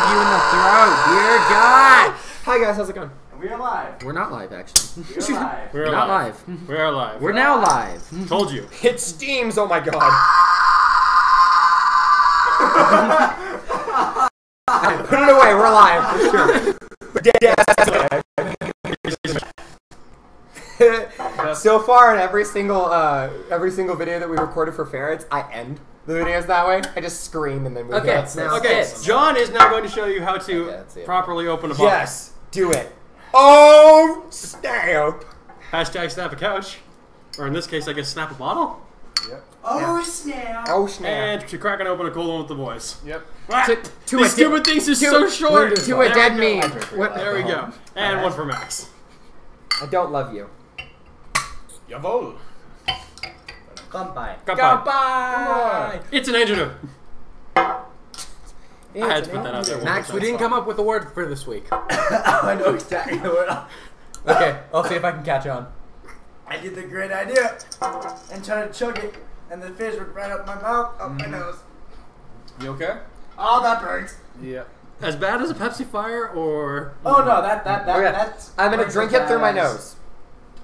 stab you in the throat. Dear God. Hi guys, how's it going? We're alive. We're not live, actually. We're alive. We're not alive. live. We're alive. We're now live. Told you. It steams. Oh my God. Put it away. We're live for sure. So far in every single video that we recorded for Ferrets, I end the videos that way. I just scream and then we Okay, now. Okay, John is now going to show you how to that's it. properly open a box. Yes, do it. Oh, snap. Hashtag snap a couch. Or in this case, I guess snap a bottle. Yep. Oh snap! Oh snap. And to crack and open a cold one with the boys. Yep. To These stupid things are so short. To a dead meme. There we go. And one for Max. I don't love you. Jawohl. Goodbye. Goodbye. It's an engine. I had to put that out there. Max, we didn't come up with a word for this week. I know exactly what. Okay, I'll see if I can catch on. I get the great idea and try to chug it, and the fish would right up my mouth, up my nose. You okay? Oh, that burns. Yeah. As bad as a Pepsi Fire, or Oh no, that's. I'm gonna burns drink so it through my badass. nose.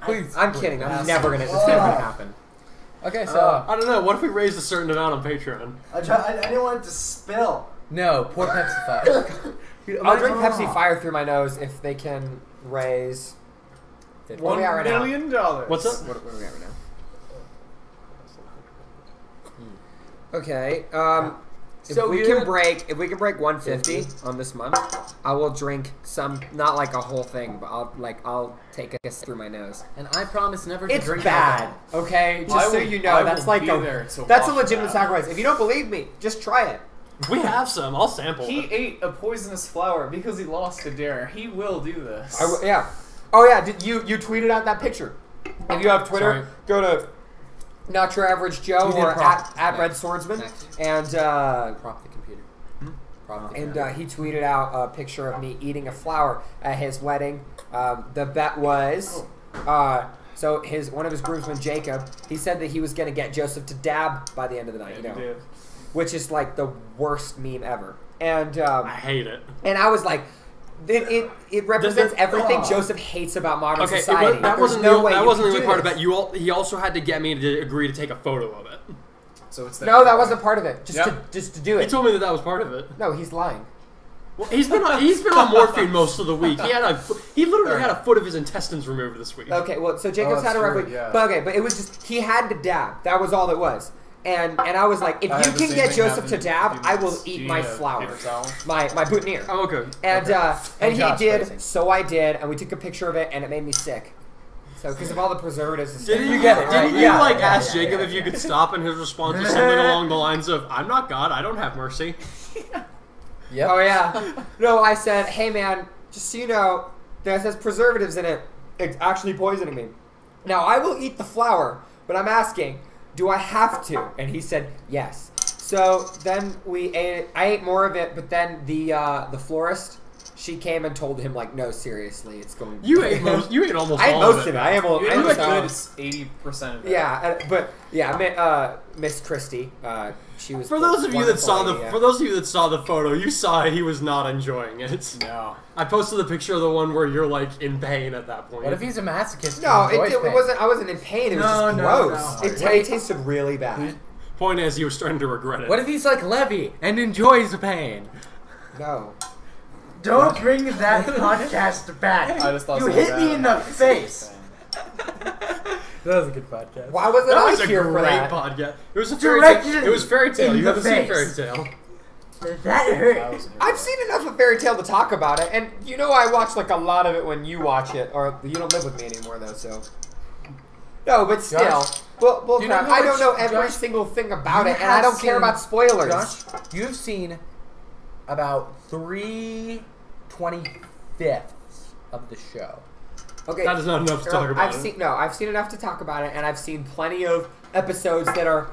Please. I'm kidding. I'm Yes. never gonna. It's never gonna happen. Okay, so I don't know. What if we raised a certain amount on Patreon? I didn't want it to spill. no, poor Pepsi Fire. I'll drink Pepsi Fire through my nose if they can raise. What are we at right now? $1 million. What's up? What are we at right now? Okay. If So we good. can break 150 on this month, I will drink some, not like a whole thing, but I'll take a kiss through my nose. And I promise never to It's drink bad, alcohol. okay? Just I so will- you know, I that's will like be a there to that's a watch legitimate that. sacrifice. If you don't believe me, just try it. We have some. I'll sample He it. ate a poisonous flower because he lost a dare. He will do this. Yeah. Oh yeah. Did you tweeted out that picture? If you have Twitter, Sorry. go to Not Your Average Joe You did or prop. at Next. Red Swordsman, Next. and Prop the computer. Prop the And computer. he tweeted out a picture of me eating a flower at his wedding. The bet was, so one of his groomsmen, Jacob, he said that he was going to get Joseph to dab by the end of the night, Yeah, he did. which is like the worst meme ever. And I hate it. I was like, it represents everything Joseph hates about modern Okay, society. that There's wasn't no the, way that you wasn't can the do only part this. about it. He also had to get me to agree to take a photo of it. So it's No, that wasn't part of it. Just Yep. to do He it. told me that was part of it. No, he's lying. Well, he's been on morphine most of the week. He literally had a foot of his intestines removed this week. Okay, well, so Jacob's that's had a rough true, week, yeah. but it was just he had to dab. That was all it was. And I was like, if I you had the can same get thing Joseph to happen dab, in I will Phoenix. eat Do you my need a flower, paper towel? my boutonniere. Oh, okay. And he Josh did, phrasing. so I did, and we took a picture of it, and it made me sick. So because of all the preservatives and stuff. Didn't You get it, right? Didn't you Yeah, ask yeah, Jacob yeah, if you could stop, and his response was something along the lines of, "I'm not God. I don't have mercy." Yep. Oh yeah. No, I said, hey man, just so you know, that says preservatives in it. It's actually poisoning me. Now I will eat the flower, but I'm asking, do I have to? And he said yes. So then we ate it. I ate more of it, but then the florist, she came and told him like, no, seriously, it's going. You ate almost I ate all most of of it. it. I am. You I ate am like so- good 80% of it. Yeah, but yeah, Miss Christie, she was. For those of you that saw wonderful, the photo, you saw he was not enjoying it. No. I posted the picture of the one where you're like in pain at that point. What if he's a masochist? No, who enjoys it pain? wasn't. I wasn't in pain. It was No, just no, gross. no. It tasted really bad. Point is, he was starting to regret it. What if he's like Levy and enjoys the pain? No. Don't bring that podcast back. I just thought You something hit me bad in the happened. face. That was a good podcast. Why wasn't That I was a here great for that? podcast. It was a Direction fairy tale. It was fairy tale. in You the haven't seen face. fairy tale. That hurt. That was a good I've one. seen enough of Fairy Tale to talk about it, and you know I watch like a lot of it when you watch it, or you don't live with me anymore though, so. No, but still, Josh, well, do you know how I don't much- know every Josh, single thing about you it, and I have don't care seen- about spoilers. Josh, you've seen about 3/25 of the show. Okay, That is not enough to talk about. I've seen enough to talk about it, and I've seen plenty of episodes that are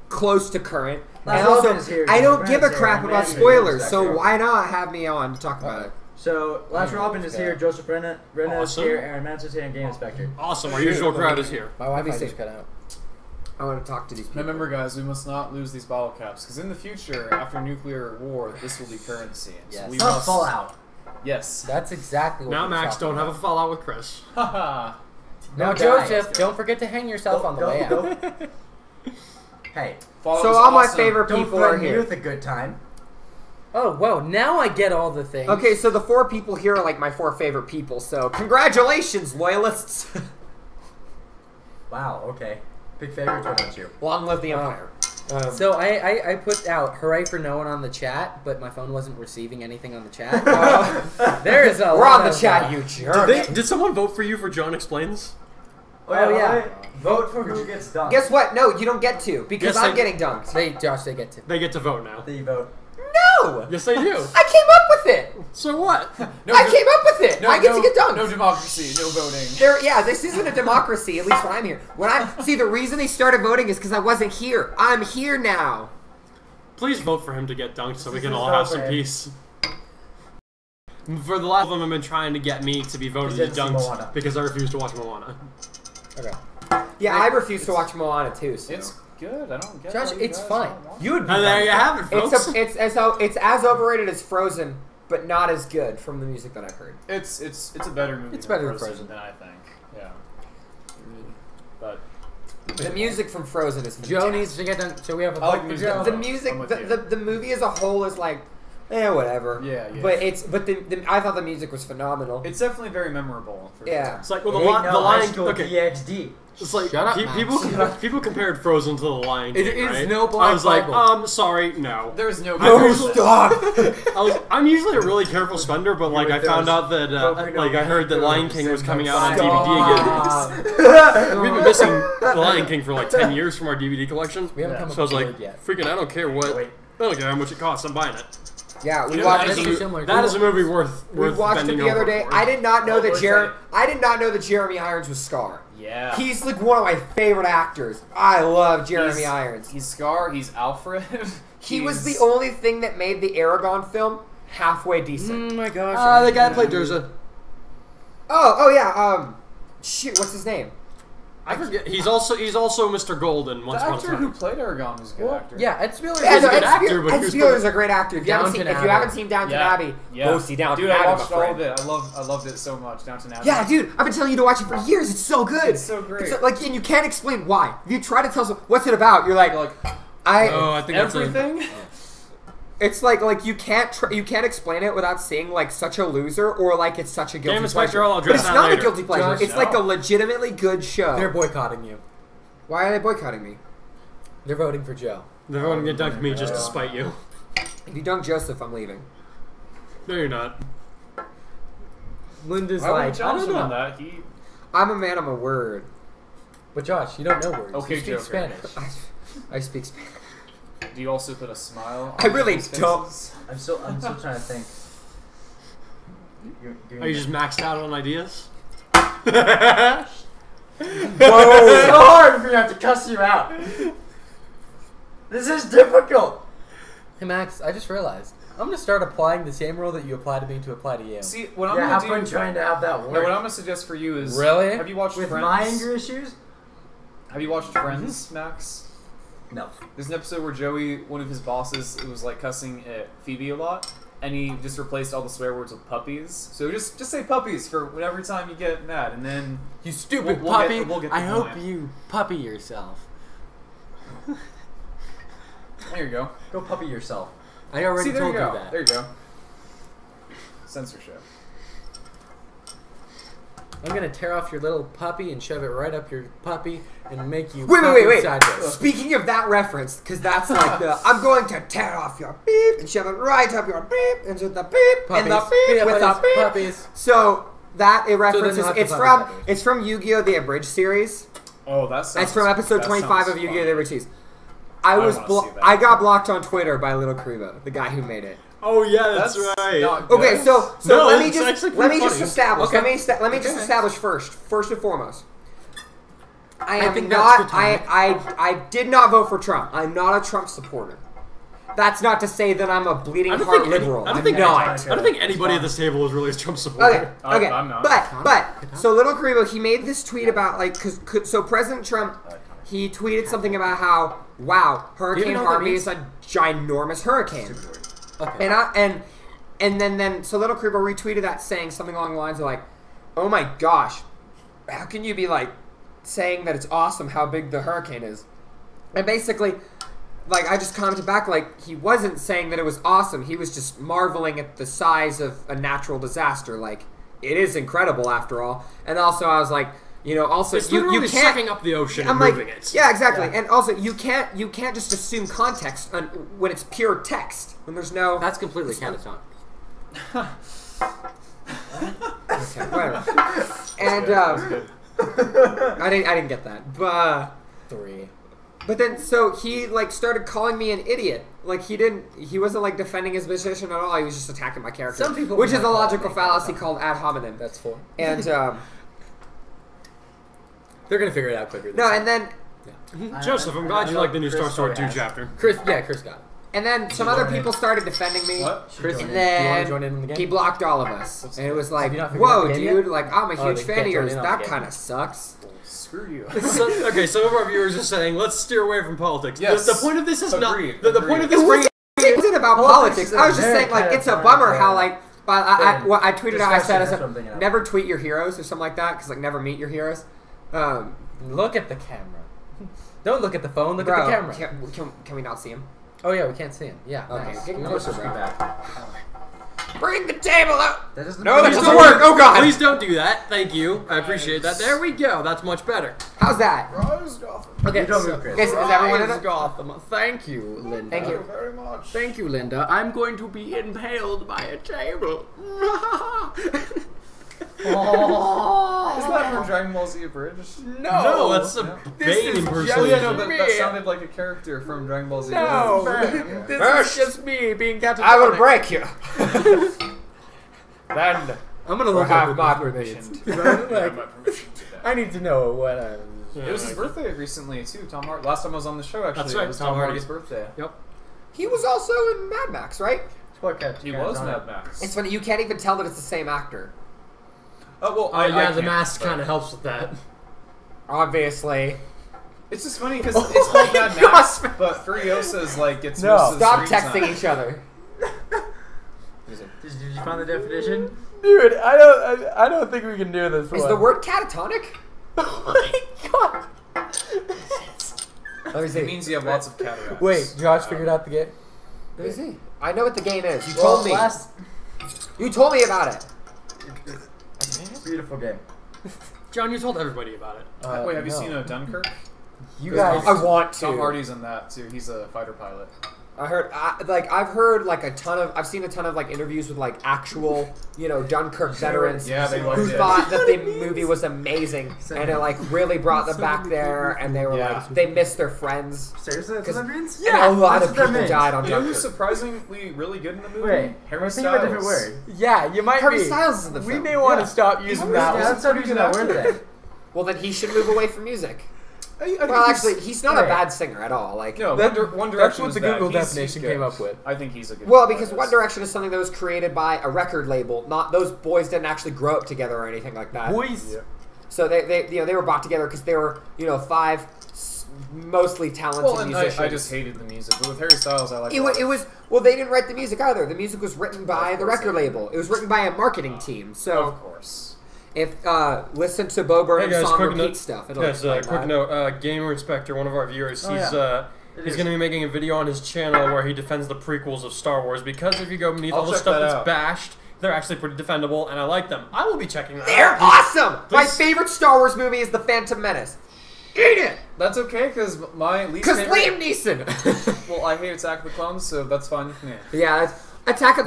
close to current. Last And also, Robin is here. I don't Brand's give a here. crap about Brand's here. spoilers, Zach so here. why not have me on to talk about it? So, Last Robin is here, Joseph Brennan is Awesome. here, Aaron Mance is here, and Game Inspector. Awesome. Our usual crowd is here. My Wi-Fi me see. just cut out. I want to talk to these people. Remember, guys, we must not lose these bottle caps, because in the future, after nuclear war, this will be currency. So Yes. we It's not must. Fallout. Yes. That's exactly what Now, we're Max, talking don't have a about. fallout with Chris. Haha. Now, No, Joseph, guys. don't forget to hang yourself on the way out. Hey, Fallout So was all my awesome. favorite don't people are threaten me here. with a good time. Oh, whoa, now I get all the things. Okay, so the 4 people here are like my 4 favorite people. So congratulations, loyalists! Wow, okay. Big favorites, what about you? Long live the Empire. So I put out hooray for no one on the chat, but my phone wasn't receiving anything on the chat. There is a We're lot on the of, chat, you jerk. Did someone vote for you for John Explains? Oh, yeah. right. Vote for who gets dunked. Guess what? No, you don't get to because Yes, I'm I- getting dunked. Josh, they get to. They get to vote now. The vote. No! Yes, they do. I came up with it! So what? No, I came up with it! no, I get no, to get dunked! No democracy, no voting. This isn't a democracy, at least when I'm here. See, the reason they started voting is because I wasn't here. I'm here now. Please vote for him to get dunked so we can Just all vote have for some him. peace. For the last of them have been trying to get me to be voted He to didn't see dunked Moana. because I refuse to watch Moana. Okay. Yeah, I refuse to watch Moana too. So. It's good. I don't get Josh, why you it's guys fine. don't watch You would be And there fine. you have it, folks. It's as overrated as Frozen, but not as good from the music that I've heard. It's a better movie. It's than better than Frozen. than I think. Yeah. But The music from Frozen is Joe fantastic. needs to get done, so we have a I like vote for music. Joe. The music, I'm with the, you. the movie as a whole is like, whatever. Yeah, yeah. But I thought the music was phenomenal. it's definitely very memorable. For Yeah. It's like, well, It the, ain't no the high Lion school okay. DXD. It's like Shut up, people Max. people compared Frozen to the Lion King. It is right? no Black I was like, Bible. sorry, no. There's no. I'm usually a really careful spender, but like I found out that like I heard that Lion King was coming out on DVD again. We've been missing the Lion King for like 10 years from our DVD collection. We haven't Yeah. come So I was up like, with a word yet. freaking, I don't care what. Wait. I don't care how much it costs. I'm buying it. Yeah, we You know, watched. That's similar. That is a movie worth We watched it bending the other over day. for. I did not know Oh, that what's Jeremy Irons was Scar. Yeah. He's like one of my favorite actors. I love Jeremy He's- Irons. He's Scar. He's Alfred. He was the He's- only thing that made the Aragon film halfway decent. Oh my gosh. the guy that played Durza. Oh yeah. Shoot, what's his name? I forget. He's also Mr. Golden. The Once upon a actor who time. played Aragon was a good actor. Yeah, Ed Spieler Yeah, He's a no, good Ed actor, Spiel- but Ed he was Spieler's a great actor. If you haven't Downton seen, if Abbey. you haven't seen Downton Abbey, go see Downton Dude, Abbey. I watched my all friend. of it. I loved it so much. Downton Abbey. Yeah, dude, I've been telling you to watch it for years. It's so good. It's so great. Like, and you can't explain why. If you try to tell someone what's it about, you're like, I think that's everything. It's like you can't explain it without seeing like such a loser or like it's such a guilty Damn, Inspector, pleasure. I'll But address it's that not later. a guilty pleasure. Josh, it's like no. a legitimately good show. They're boycotting you. Why are they boycotting me? They're voting for Joe. They're going to dunk me just to spite you. If you dunk Joseph, I'm leaving. No, you're not. Linda's Why would you like, I challenge don't him on know. that? He. I'm a man of my word. But Josh, you don't know words. Okay, you speak Joker. Spanish. I speak Spanish. Do you also put a smile? I on really people's don't. faces? I'm still trying to think. Are you just maxed out on ideas? It's so hard for me to have to cuss you out. This is difficult. Hey Max, I just realized. I'm gonna start applying the same rule that you apply to me to apply to you. See, what I'm Yeah, have gonna fun do. trying to have that No, work. what I'm gonna suggest for you is. Really? Have you watched With Friends? my anger issues? Have you watched Friends, Max? No. There's an episode where Joey, one of his bosses, was like cussing at Phoebe a lot, and he just replaced all the swear words with puppies. So just say puppies for whatever time you get mad, and then You stupid We'll puppy! get the I hope point. you puppy yourself. there you go. Go puppy yourself. I already See, there told you you go. that. There you go. Censorship. I'm gonna tear off your little puppy and shove it right up your puppy and make you Wait. sideways. Speaking of that reference, because that's like the I'm going to tear off your beep and shove it right up your beep and with the beep and the Puppies. beep with the Puppies. beep. Puppies. So that it references. not the It's puppy from feathers. it's from Yu-Gi-Oh! The Abridged series. Oh, that's. It's from episode 25 of Yu-Gi-Oh! The Abridged series. I wanna was see that. I got blocked on Twitter by Little Kribo, the guy who made it. Oh yeah, that's, That's right. not good. Okay, so No, let me it's just actually let me pretty just funny. establish. Okay. Let me just Okay. establish first and foremost. I am think that's not. the time. I did not vote for Trump. I'm not a Trump supporter. That's not to say that I'm a bleeding I don't heart think any- liberal. I don't I'm think not. I don't think anybody at this table is really a Trump supporter. Okay, okay, I'm not. but so Little Kribo, he made this tweet about like because so President Trump, he tweeted something about how, wow, Hurricane know what that Harvey means? is a ginormous hurricane. Okay. And then so Little Creeper retweeted that saying something along the lines of like, oh my gosh, how can you be like saying that it's awesome how big the hurricane is? And basically, like, I just commented back, like, he wasn't saying that it was awesome. He was just marveling at the size of a natural disaster. Like, it is incredible after all. And also, I was like, you know, also It's you literally can't sucking up the ocean I'm and like, moving it. yeah, exactly. And also, you can't just assume context when it's pure text when there's no. That's completely catatonic. Okay, whatever. And I didn't get that, but 3. But then, so he like started calling me an idiot. Like he wasn't like defending his position at all. He was just attacking my character. Some people which is might a call logical it fallacy that. called ad hominem. That's 4. And They're gonna figure it out quicker. no, and then Joseph, I'm glad you like the new Star Sword 2 chapter. Chris got it. and then some other people started defending me. What? Chris, And do you want then to join in on the game? he blocked all of us, and it was like, you not figured out "Whoa, the game dude! yet? Like, I'm a Oh, huge they fan can't of join yours. in on That the game. kind of sucks." Screw you. Okay, some of our viewers are saying, let's steer away from politics. Yes. The point of this is Agreed. not... The point of It this... wasn't about Politics politics. I was is just very saying, like, it's a catatonic, bummer how, yeah. like, I tweeted out, I said, Discussion, that's what I'm thinking of. never tweet your heroes or something like that, because, like, never meet your heroes. Look at the camera. Don't look at the phone. Look Bro, at the camera. Can we not see him? Oh yeah, we can't see him. Yeah. Okay, nice. get Good closer, work. bro. Bring the table out! That doesn't No, that Please doesn't don't- work! Oh, God! Please don't do that. Thank you. I appreciate that. There we go. That's much better. How's that? Okay, You don't so, move, Chris. is everyone in Rise, it? Gotham. Thank you, Linda. Thank you. very much. Thank you, Linda. I'm going to be impaled by a table. Isn't that from Dragon Ball Z Abridged? No, that's a This Bane is impersonation. Oh yeah, no, but Me. that sounded like a character from Dragon Ball Z. No, Abridged. this is just me being catatonic. I will break you. Then I'm gonna or look have up my what permission. this means. 'Cause I'm like, my permission to that. I need to know what I'm. It was his birthday recently too. Tom Hardy. Last time I was on the show, actually, That's right, it was Tom Tom Hardy. Hardy's birthday. Yep. He was also in Mad Max, right? He was Mad Max. It's funny, you can't even tell that it's the same actor. Oh well, Oh yeah, the can't, mask but- kind of helps with that. Obviously. It's just funny because it's called Mad Max, but Furiosa's like gets No. most of the Stop screen texting time. each other. Did you find the definition? Dude, I don't think we can do this. Is the word catatonic? Oh my god. Let me see. It means you have lots of cataracts. Wait, Josh figured out the game. Let me see. I know what the game is. You Well, told me. last You told me about it. beautiful game. John, you told everybody about it. Wait, have you seen Dunkirk? You guys. I want to. Tom Hardy's in that too. He's a fighter pilot. I've heard I've seen a ton of like interviews with like actual, you know, Dunkirk veterans. Yeah, they loved who it. thought that the movie was amazing and it like really brought them back there and they were Yeah. like they missed their friends. Seriously, that's what that means? And a lot that's of what that people means. died on You know who's Dunkirk. surprisingly really good in the movie? Wait, Harry we're Styles. thinking of a different word. Yeah, you might Harry be. Styles is in the We film. may want Yeah. to stop using that Yeah, one. let's stop using that word then. Well, then he should move away from music. I think Well, he's- actually, he's not a Right. bad singer at all. Like, no. That- One That's Direction what was the bad. Google He's definition good. came up with. I think he's a good. well, because One artist. Direction is something that was created by a record label. Not those boys didn't actually grow up together or anything like that. Boys. Yeah. So they were brought together because they were five mostly talented Well, and musicians. I just hated the music, but with Harry Styles, I like. It was well, they didn't write the music either. The music was written by Of the course record they label. It was written by a marketing team. So Of course. if listen to Bo Burnham's Hey guys, song quick repeat note. stuff. It'll Yes, explain quick that. note. Gamer Inspector, one of our viewers, Oh, he's yeah. he's going to be making a video on his channel where he defends the prequels of Star Wars because if you go beneath I'll all the check stuff that that's out. bashed, they're actually pretty defendable, and I like them. I will be checking that They're out. awesome. My Please. favorite Star Wars movie is The Phantom Menace. Eat it, That's okay, because my least because favorite. Liam Neeson. Well, I hate Attack of the Clones, so that's fine with me. Yeah, Attack of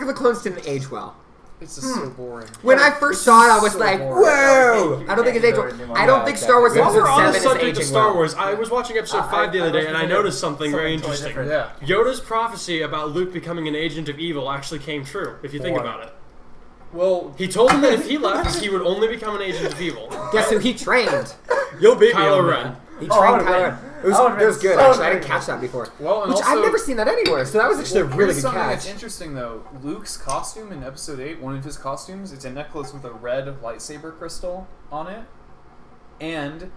the Clones didn't age well. It's just so boring. When I first saw it, I was so like, boring. "Whoa!" I don't think it's age well. I don't think Star Wars While Episode we're on the 7 is subject of aging Star well. Wars, I was watching episode 5 the other day, and I noticed something very interesting. Yeah. Yoda's prophecy about Luke becoming an agent of evil actually came true, if you think Boy. about it. Well, He told him that if he left, he would only become an agent of evil. Guess who he trained? You'll beat me Kylo on Ren. that. He Oh, I trained would've Kylo been- Ren. It I would've was been good, so actually. I didn't good. catch that before. well, and Which also, I've never seen that anywhere, so that was actually a really here's good something catch. that's interesting though. Luke's costume in Episode 8, one of his costumes, it's a necklace with a red lightsaber crystal on it, and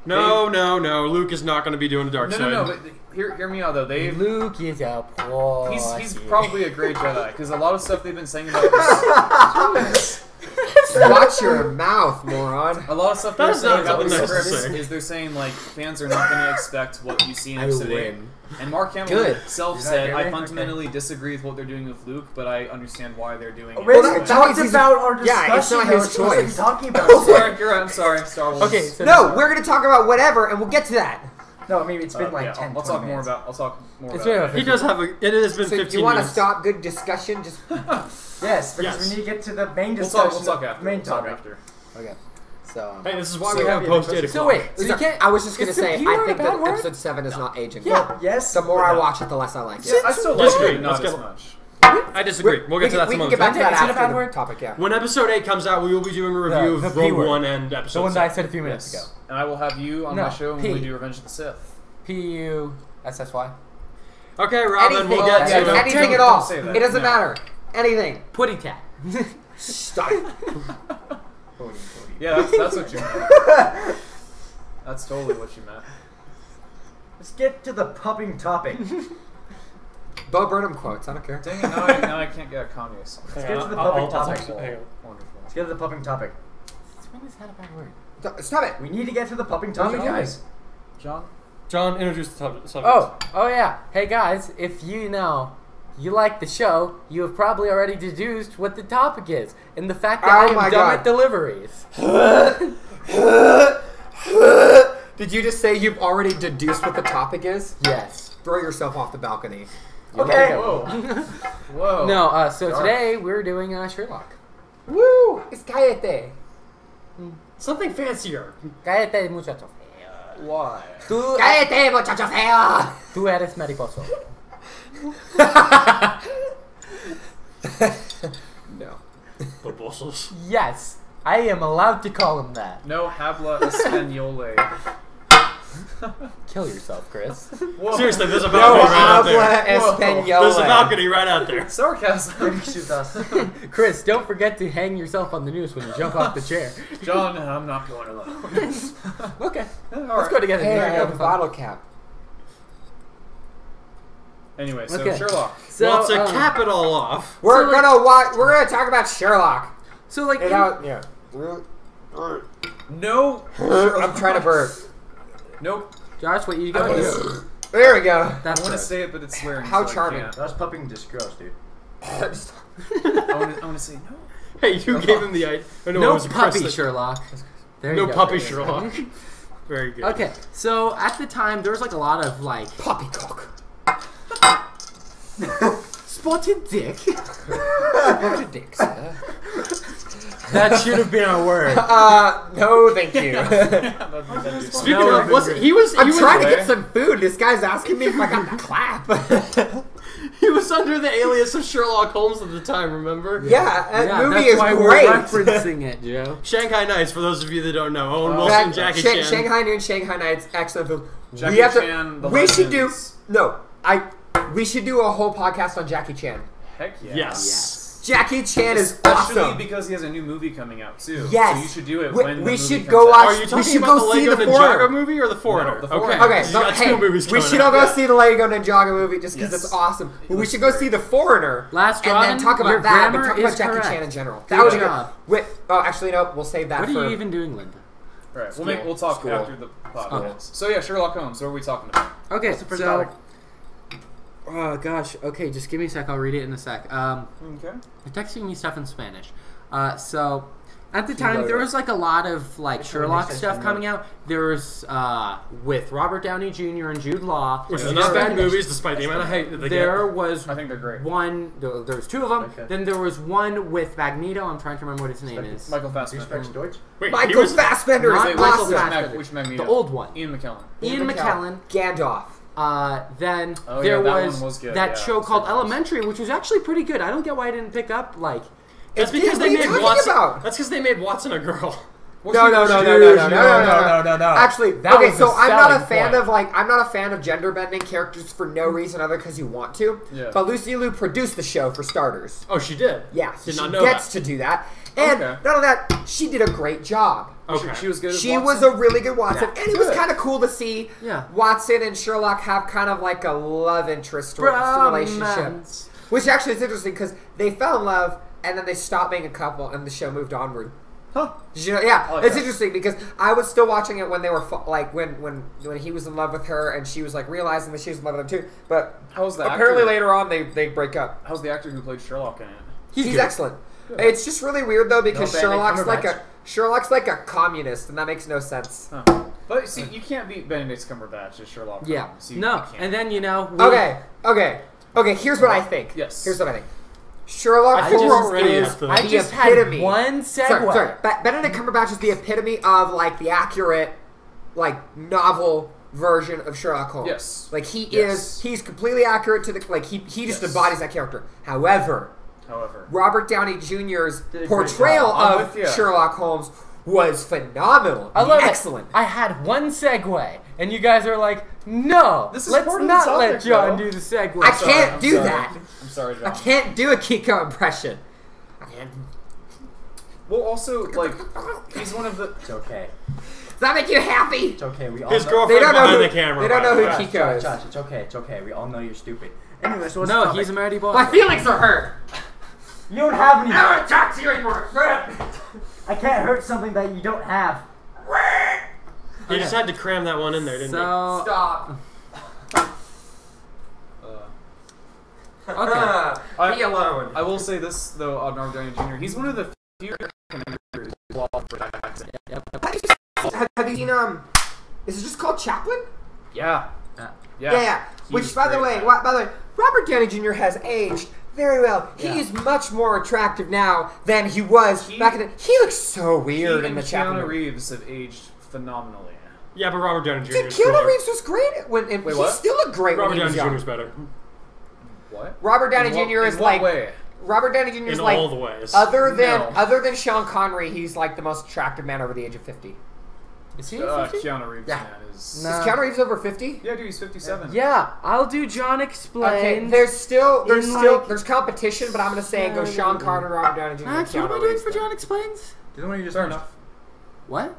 No. Luke is not going to be doing the dark side. No. But hear me out though. Luke is a pussy. He's probably a great Jedi because a lot of stuff they've been saying about this. Watch your mouth, moron. A lot of stuff That they're is saying not about the something nice to scripts say. is they're saying like fans are not going to expect what you see in I episode 8. win. And Mark Hamill Good. himself You're not said, really? "I fundamentally disagree with what they're doing with Luke, but I understand why they're doing it." We Well, haven't that talked means about our discussion. yeah, it's not though. his It's supposed to be choice. talking about Sorry, you're right. I'm sorry. Star Wars. Okay, so No, we're gonna talk about whatever, and we'll get to that. No, I mean it's been like yeah, 10. I'll 20 talk more minutes. about. I'll talk more It's about. been He does have a. It has been So 15 you want to minutes. stop good discussion? Just Yes, because Yes. we need to get to the main We'll discussion. talk. We'll talk after. Main We'll talk topic. after. Okay. So. Hey, this is why So- we have post 8 So o'clock. wait, so you Listen, can't. I was just gonna is the say, P I word think a bad that word? episode 7 is not aging. Yeah. well. Yes. The more but I no. watch it, the less I like it. Yeah, I still like Disagree. it, not Let's as get- much. I disagree. We'll get to that we some can other get back time. to that Is it a after bad the word? topic. Yeah. When episode 8 comes out, we will be doing a review The of P Rogue word. One and episode The one that I 7. said a few minutes Yes. ago. And I will have you on No, my show when P. we do Revenge of the Sith. PUSSY. Okay, Robin, Anything, we'll get yeah, to don't- anything at don't all. say that. It doesn't No. matter. Anything. Putty tat. Stop. Yeah, that's what you meant. That's totally what you meant. Let's get to the pupping topic. Bo Burnham quotes. I don't care. Dang it! Now I can't get a Kanye song. Let's get to the pupping topic. Wonderful. Let's get to the pupping topic. When is that a bad word? Stop it. We need to get to the pupping What are topic, we doing? guys. John. John, introduce the subject. Oh yeah. Hey guys, if you like the show, you have probably already deduced what the topic is, and the fact that Oh I am my dumb God. at deliveries. Did you just say you've already deduced what the topic is? Yes. Throw yourself off the balcony. Okay. Whoa. Whoa. No. So Dark. today we're doing Sherlock. Woo! It's Cállate. Something fancier. Cállate, muchacho. Why? Cállate, muchacho feo. Tú eres mariposo. No. Babosos. Yes, I am allowed to call him that. No habla españole. Kill yourself, Chris. Whoa. Seriously, there's a No balcony right out habla there. español. There's a balcony right out there. Sarcasm. Shoot us. Chris, don't forget to hang yourself on the noose when you jump off the chair. John, I'm not going alone. Okay, All let's right. go together. Hey, I Here, have go. a bottle cap. Anyway, so Okay. Sherlock. So, Well, to cap it all off, We're So, like- gonna watch. We're gonna talk about Sherlock. so like, Yeah. No. I'm trying to burp. Nope. Josh, what you I got? wanna, here? There we go. I That's want to right. say it, but it's swearing. How so I charming. can't. That's pupping just gross, dude. I want to say no. hey, you gave him the idea. Oh, no, it No was Chris puppy that- Sherlock. There No you go. puppy Sherlock. Very good. Okay, so at the time there was like a lot of like Poppycock. spotted dick. What's your dick, sir? That should have been a word. No, thank you. Speaking No, of, was he was I'm he was trying to get some food. This guy's asking me if I got the clap. he was under the alias of Sherlock Holmes at the time. Remember? Yeah, that Yeah, movie that's is why great. we're referencing it, Joe. Shanghai Nights. For those of you that don't know, Owen Wilson, Jackie Chan. Shanghai Noon, Shanghai Nights, excellent film. Jackie we have Chan, to. The We should do. Legends. No, we should do a whole podcast on Jackie Chan. Heck yeah. Yes. Jackie Chan is Especially awesome. because he has a new movie coming out too. Yes. So you should do it We- when the we movie should comes go out. watch- Are you we talking should about go the see Lego The Ninjago Foreigner. movie or the Foreigner? The Foreigner. Okay. Okay, He's no, got hey, two movies we coming should all out. go see the Lego Ninjago movie just because Yes. it's awesome. But we looks should go great. see The Foreigner. Last and then Robin, talk your about that, but grammar talk about is Jackie correct. Chan in general. Good That would be job. good. Wait, oh, actually, no, we'll save that What for. are you even doing, Linda? Right. School. We'll talk School. after the podcast. Okay. So yeah, Sherlock Holmes. What are we talking about? Okay, the first so. topic? Oh gosh. Okay, just give me a sec. I'll read it in a sec. Okay. They're texting me stuff in Spanish. So at the time there was like a lot of like Which one Sherlock makes stuff sense? coming out. There was with Robert Downey Jr. and Jude Law. Which is There not bad was- movies, despite the amount of hate that they There get. was I think they're great. one. There was two of them. Okay. Then there was one with Magneto. I'm trying to remember what his name is. Michael Do you Fassbender. speak Deutsch? Wait, he Michael was Fassbender Not is Michael awesome. Fassbender. Which Magneto? The old one. Ian McKellen. Ian McKellen. Gandalf. Then Oh, there yeah, that was, one was good, that yeah. show called Star Wars. Elementary, which was actually pretty good. I don't get why I didn't pick up like. That's Dude, because what they are you made talking Watson. about? That's because they made Watson a girl. No. Actually, That okay, was so the I'm not a selling fan point. of I'm not a fan of gender bending characters for no reason other because you want to. Yeah. But Lucy Liu produced the show for starters. Oh, she did. Yeah, so Did she not know gets that. to do that, and Okay. not only that, she did a great job. Okay. She was good. As She Watson? was a really good Watson, and it was Good. kind of cool to see Yeah. Watson and Sherlock have kind of like a love interest relationship. Bromance. Which actually is interesting because they fell in love and then they stopped being a couple and the show moved onward. Huh. Did you know? Yeah, I like it's that. interesting because I was still watching it when they were when he was in love with her and she was like realizing that she was in love with him too. But How's the apparently actor? later on they break up. How's the actor who played Sherlock in it? He's good. excellent. It's just really weird though because No Benedict Sherlock's like a communist and that makes no sense. Huh. But see, you can't beat Benedict Cumberbatch as Sherlock Yeah. Holmes. You No. can't. And then Okay. Here's what I think. Yes. Here's what I think. Sherlock I just Holmes already is have to- I the just epitome. had one segue. Sorry. Benedict Cumberbatch is the epitome of like the accurate, like novel version of Sherlock Holmes. Yes. Like Yes. he's completely accurate to the like he just Yes. embodies that character. However, However, Robert Downey Jr.'s Did a great portrayal job. I'm of with ya. Sherlock Holmes was phenomenal. I love Excellent. it. I had one segue, and you guys are like, "No, This is let's part of the not topic, let John though. do the segue." I Sorry, can't I'm do sorry. that. I'm sorry, John. I can't do a Kiko impression. I can't. Well, also, like, he's one of the. It's okay. Does that make you happy? It's okay. We all His know. They girlfriend don't know behind who the camera. They don't know by who the way. Kiko is. Josh, it's okay. It's okay. We all know you're stupid. Anyway, so what's No, the topic? he's a Marty Ball. My feelings are hurt. You don't have any. I don't want to talk to you anymore. I can't hurt something that you don't have. You just had to cram that one in there, didn't you? So Stop. okay. Be alone. I will say this though, on Robert Downey Jr. He's one of the few characters who Have you seen is it just called Chaplin? Yeah. Yeah. He Which, was by the great. way, Robert Downey Jr. has aged very well. Yeah. He is much more attractive now than he was back in the. He looks so weird He in and the Chaplin. Keanu Reeves have aged phenomenally. Yeah, but Robert Downey Jr. Dude, is Keanu cooler. Reeves was great when he Wait, what? still looked great Robert when he was Downey young. Jr. is better. What? Robert Downey In what- Jr. is in what like way? Robert Downey Jr. is In like all the ways. other No. than Sean Connery, he's like the most attractive man over the age of 50. Is he? 50? Keanu Reeves, Yeah. man, is. No. Is Keanu Reeves over 50? Yeah, dude, he's 57. Yeah, I'll do John explains. Okay, there's like- there's competition, but I'm gonna say it goes Sean Connery, Robert Downey Jr. and Max, what am I Keanu doing Reeves. for John explains? Do the one you just Fair finished. enough. What?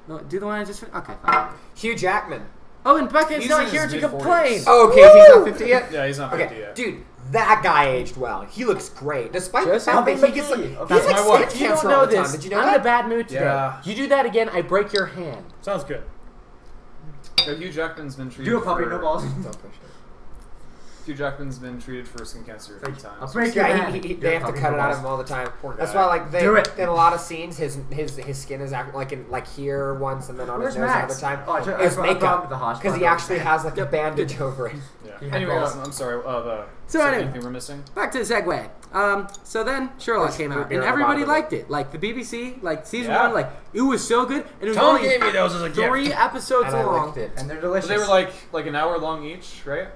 No, do the one I just. Okay, fine. Hugh Jackman. Oh, and Becca's He's not in here his to mid-40s. complain. Oh, okay, he's not 50 yet. Yeah, he's not 50 Okay, yet. dude, that guy aged well. He looks great, despite the Joseph fact that he McGee. gets like Okay. he's That's like my skin wife. You don't cancer know all the time. this. Did you know I'm that? in a bad mood today. Yeah. You do that again, I break your hand. Sounds good. Yeah, Hugh Jackman's been treated Do a puppy, for... no balls. Don't push it. Hugh Jackman's been treated for skin cancer a few times. I'll break your Yeah, hand. they have to cut it out of him all the time. Poor That's guy. why, like, Do it. in a lot of scenes, his skin is acting like here once and then on Where's his nose Max? another time. Oh, I It's brought him makeup to the hospital. because he actually has like a bandage over it. Yeah. Yeah, Anyway, balls. I'm sorry. So anyway. anything we're missing? Back to the segue. So then Sherlock came out, You're and on the everybody bottom of it. liked it. Like the BBC, like season Yeah. 1, like it was so good, and it was Tom only gave me those as a 3 gift. episodes And I long. licked it. And they're delicious. They were like an hour long each, right?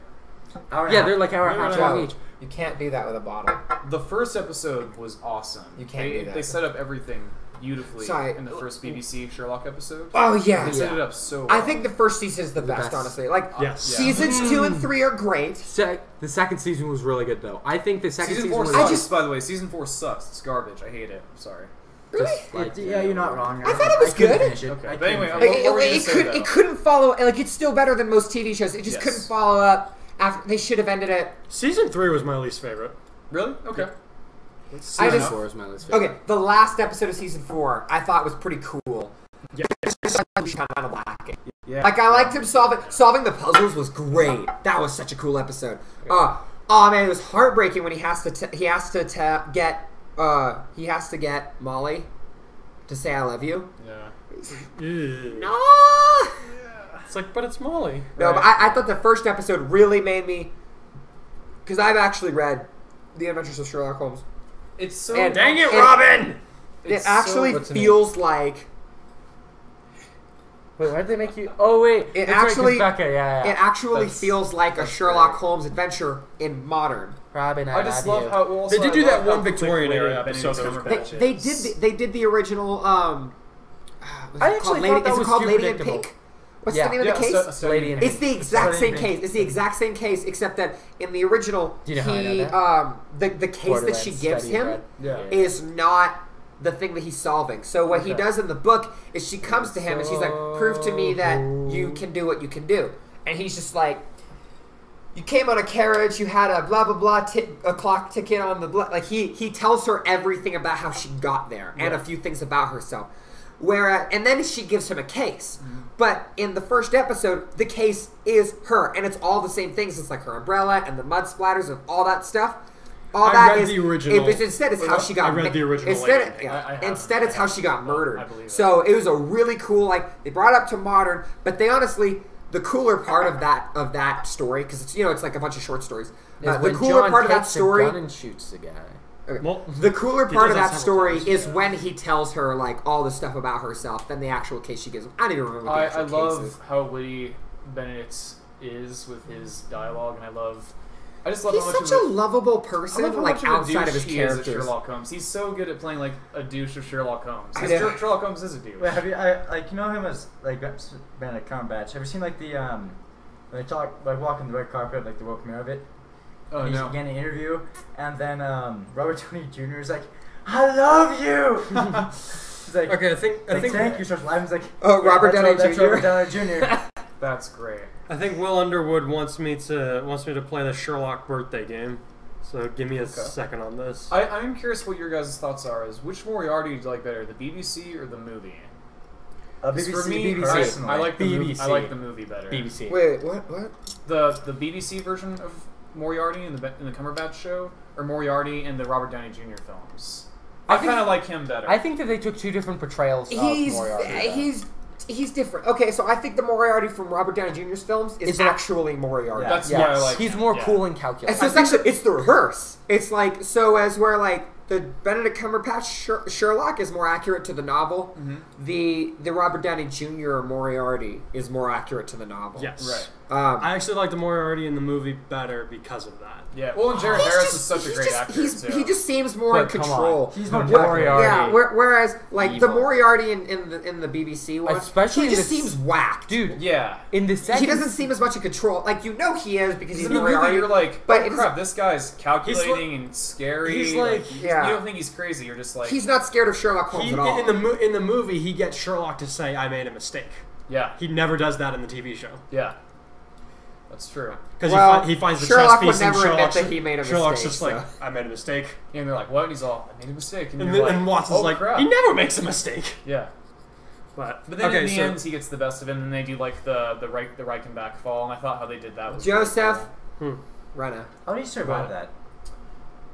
Hour and a Yeah, half. they're like hour and a half Joe, long each. you can't do that with a bottle. The first episode was awesome. You can't they, do that. They set up everything beautifully Sorry. in the first BBC Sherlock episode. Oh yeah, They set it up so well. I think the first season is the best, best. honestly. Like Yes. Yeah. seasons 2 and 3 are great. The second season was really good, though. I think the second Season season 4 was. sucks, just- by the way. Season 4 sucks. It's garbage. I hate it. I'm sorry. Really? Yeah, you're not wrong. I thought it was couldn't good. finish it. Okay, I but anyway, couldn't Like, finish What were you gonna say, though? it couldn't follow. Like it's still better than most TV shows. It just Yes. couldn't follow up. After they should have ended it. Season 3 was my least favorite. Really? Okay. I Season just- 4 is my least favorite. Okay, the last episode of season 4 I thought was pretty cool. Yeah. It's just kind of lacking. Yeah. Like I liked him solving the puzzles was great. That was such a cool episode. Oh man, it was heartbreaking when he has to get Molly to say I love you. Yeah. Ew. No. It's like, but it's Molly. No, but I thought the first episode really made me, because I've actually read The Adventures of Sherlock Holmes. It's so. And- Dang it, and- Robin! It actually what's the name? feels like Wait, why did they make you? Oh wait, It that's right, 'cause actually- Becca, yeah. it actually That's- feels like a Sherlock Holmes adventure in modern. Robin, I just love you. how. Well, also They did I do love that how one Victorian quickly era Benedict episode that was Cumberbatch great. They is. did the original I actually thought that is it was called too Lady in predictable. Pink? What's Yeah. the name of the case? Lady in It's Pink. the exact Lady same in case. Pink. It's the exact same case, except that in the original, Do you know how I know he the case that she Borderlands gives study him abroad. Yeah. is not the thing that he's solving. So what he Okay. does in the book is she comes to him and she's like, "Prove to me that you can do what you can do," and he's just like, "You came on a carriage, you had a blah blah blah a clock ticket on the like." He tells her everything about how she got there and a few things about herself. And then she gives him a case. But in the first episode, the case is her, and it's all the same things. It's like her umbrella and the mud splatters and all that stuff. All I that read is the original. instead it's how she got. I read the original Instead, Lady. yeah, I haven't. instead it's how she got I murdered. believe it. So it was a really cool. Like they brought it up to modern, but they honestly. The cooler part of that story, because it's like a bunch of short stories. Is The when cooler John part of that takes a story. gun and shoots the guy. Okay. Well, The cooler he part does of that that several story times, is yeah. when he tells her like all the stuff about herself, then the actual case she gives him. I don't even remember what the I actual case love is. how witty Benedict is with his dialogue, and I just love He's how much such of a lovable I love person, how like much of a outside of douche his he is as characters. Sherlock Holmes. He's so good at playing like a douche of Sherlock Holmes. I 'Cause know. Sherlock Holmes is a douche. Wait, have you like you know him as like Benedict Cumberbatch? Have you seen like the when they talk like walking the red carpet, like the woke premiere of it? Oh and he's no. getting an interview, and then Robert Downey Jr. is like, "I love you." He's like, okay, I think thank you. Starts laughing. He's like, Oh, "Yeah, Robert that's Downey Jr.? Robert Downey Jr. That's great. I think Will Underwood wants me to play the Sherlock birthday game. So give me a second on this. I'm curious what your guys' thoughts are. Is which Moriarty do you like better, the BBC or the movie? 'Cause BBC, for me, personally. I like the movie. BBC. I like the movie better. BBC. Wait, what? The BBC version of Moriarty in the Cumberbatch show, or Moriarty in the Robert Downey Jr. films. I kind of like him better. I think that they took two different portrayals of Moriarty. He's different. Okay, so I think the Moriarty from Robert Downey Jr.'s films is actually Moriarty. Yeah. That's Yes. why I like He's him, more yeah. cool and calculated. So it's the reverse. It's like the Benedict Cumberbatch Sherlock is more accurate to the novel. Mm-hmm. The Robert Downey Jr. Moriarty is more accurate to the novel. Yes. Right. I actually like the Moriarty in the movie better because of that. Yeah. Well, and Jared Harris is such a great actor too. He just seems more in But come control. on. He's more Moriarty. Yeah, whereas like Evil. the Moriarty in the BBC one, Especially he just in the- seems whacked. Dude, Yeah. in the second... He doesn't seem as much in control. Like he is because he's In the Moriarty. movie, you're like, but oh it's- crap, this guy's calculating and scary. he's like- you Yeah. don't think he's crazy. You're just like, He's not scared of Sherlock Holmes at all. In the movie, he gets Sherlock to say, "I made a mistake." yeah, He never does that in the TV show yeah. That's true. because Well, he finds the Sherlock chess would piece and never admit Sherlock's, that he made a Sherlock's mistake, just like, so. "I made a mistake," And they're like, what? And he's all, I made a mistake. And, and, you're like, and Watson's oh, like, crap. "He never makes a mistake." Yeah. But But then okay, in the so end, he gets the best of him, and they do like the Reichenbach fall, and I thought how they did that was Joseph really Rena. How do you survive that?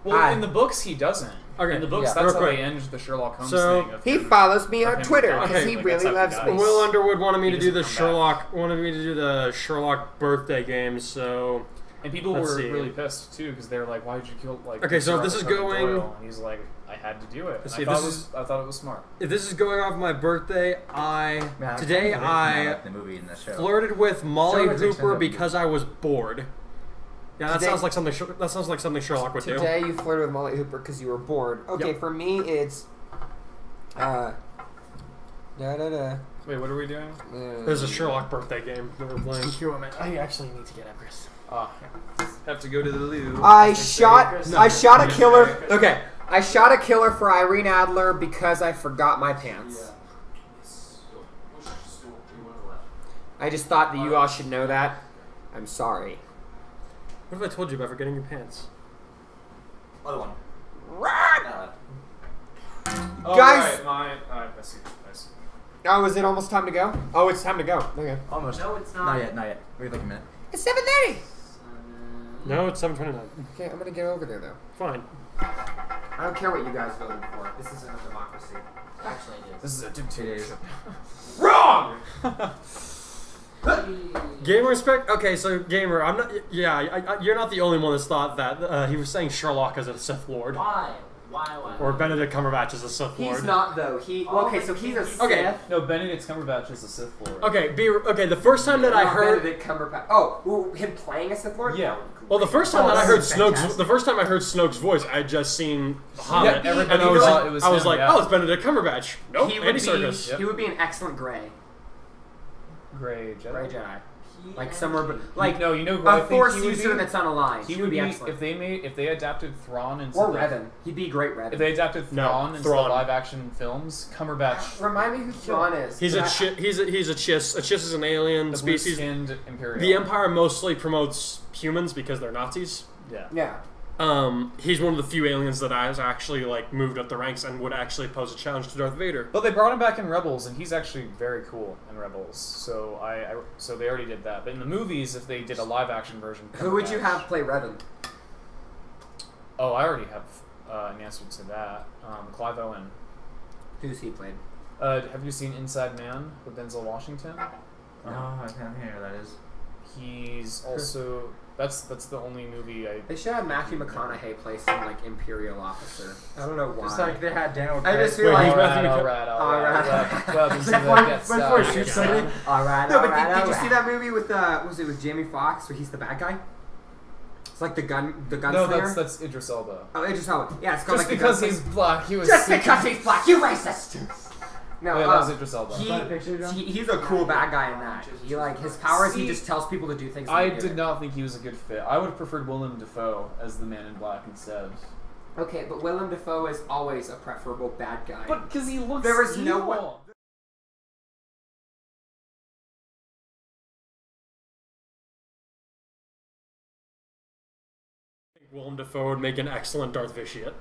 cool. Well, in the books, he doesn't. Okay, In the books, yeah. that's Real how quick. they end the Sherlock Holmes So, thing. Of He him- follows me on him Twitter dying. because Okay. he Like, really that's loves how me. he Will Underwood wanted me He to do doesn't the come back. Sherlock birthday game. So And people Let's were see. really pissed too because they were like, "Why did you kill like?" Okay, so if this Arthur is Conan going- Doyle? And he's like, "I had to do it." And Let's I see, thought this it is- was. I thought it was smart. if this is going off my birthday, Man, today I like the movie in the show. flirted with Molly Sherlock takes Hooper that because I was bored. Yeah, that Today- sounds like something Sherlock would do. Today you flirted with Molly Hooper because you were bored. Okay, Yep. for me it's da da da. Wait, what are we doing? There's a Sherlock birthday game that we're playing. I actually need to get Everest. Have to go to the loo. I shot a killer. No. Okay, I shot a killer for Irene Adler because I forgot my pants. I just thought that you all should know that. I'm sorry. What have I told you about forgetting your pants? Other one. Oh, Guys- right, I see. Oh, is it almost time to go? Oh, it's time to go. Okay. Almost. No, it's not. Not yet. Not yet. Wait like a minute. It's 7:30. No, it's 7:29. Okay, I'm gonna get over there though. Fine. I don't care what you guys voted for. This isn't a democracy. Actually, it is. This is a It dictatorship. is. Wrong. Gamer respect. Okay, so gamer, I'm not. Yeah, you're not the only one that's thought that he was saying Sherlock as a Sith Lord. Why? Why? Or Benedict Cumberbatch as a Sith Lord. He's not though. So he's a Sith. Okay. No, Benedict Cumberbatch is a Sith Lord. Okay, the first time that I Not heard Benedict Cumberbatch. Oh, him playing a Sith Lord. Yeah. Well, the first time that I heard this is Snoke's, fantastic. the first time I heard Snoke's voice, I just seen Hobbit, Yeah, and everybody I was thought like, it was I was him, like, yeah. oh, it's Benedict Cumberbatch. Nope, He would Andy be. Serkis. Yep. He would be an excellent Gray. Gray Jedi. Gray Jedi. Like somewhere, Like no, you know who a I think Force he would user be? that's unaligned. He would be if they adapted Thrawn into Or the, Revan. He'd be great Revan. If they adapted No, Thrawn into the Thrawn. live action films, Cumberbatch, Remind me who Thrawn is. He's a he's a Chiss. A Chiss is an alien the species. blue-skinned Imperial. The Empire mostly promotes humans because they're Nazis. Yeah. Yeah. He's one of the few aliens that has actually like moved up the ranks and would actually pose a challenge to Darth Vader. But they brought him back in Rebels, and he's actually very cool in Rebels. So so they already did that. But in the movies, if they did a live action version, Who would you Cumberbatch- have play Revan? Oh, I already have an answer to that. Clive Owen. Who's he played? Have you seen Inside Man with Denzel Washington? Oh, I can't hear that is. He's also that's the only movie I. They should have Matthew McConaughey play some like Imperial officer. I don't know why. Just like they had Daniel I Craig. just feel like- Alright. Welcome to the Get Before Started. she said it. Alright. No, but did you see that movie with was it with Jamie Foxx where he's the bad guy? It's like the gunslinger. No, that's Idris Elba. Oh, Idris Elba. Yeah, it's called Just like because the he's Gunslinger. black, he was. Just because he's black, you racist. No, Yeah, that was Idris Elba. He's a cool bad guy in that. He like his powers. He See, just tells people to do things. I and they do did it. not think he was a good fit. I would have preferred Willem Dafoe as the Man in Black instead. Okay, but Willem Dafoe is always a preferable bad guy. But because he looks There is no evil. one- Willem Dafoe would make an excellent Darth Vitiate.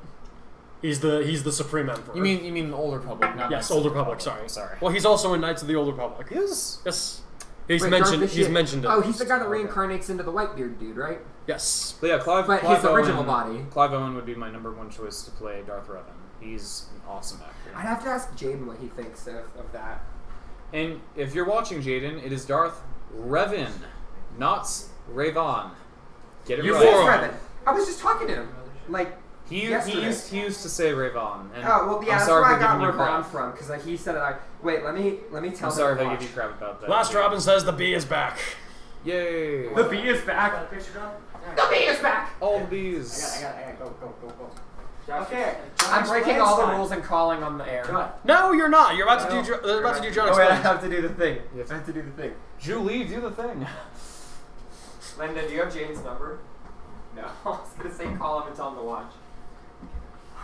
He's the Supreme Emperor. You mean the Old Republic, not Yes, the Old New Republic. Sorry. Sorry. Well, he's also in Knights of the Old Republic. He is. Yes. He's Wait, mentioned. Darth He's Vitiate- mentioned it. Oh, he's the guy that Okay. reincarnates into the Whitebeard dude, right? Yes. But yeah, Clive. But Clive his original Owen, body. Clive Owen would be my number one choice to play Darth Revan. He's an awesome actor. I'd have to ask Jaden what he thinks of that. And if you're watching, Jaden, it is Darth Revan, not Ravan. Get it You right. moron. Revan. I was just talking to him. Like, He yesterday. used to say Ravan. And oh well, yeah, I'm that's sorry where I for got giving you Ravon crap. from because like, he said it. Wait, let me tell I'm him. sorry to if I watch. give you crap about that. Last Robin says the bee is back. Yay! The bee is back. The bee is back. All the bees. I gotta go. Okay, I'm breaking all the rules and calling on the air. No, you're not. You're about to do. They're about to do John Oh wait, I Explains. have to do the thing. I have to do the thing. Julie, do the thing. Linda, do you have Jaden's number? No. I was gonna say call him and tell him to watch.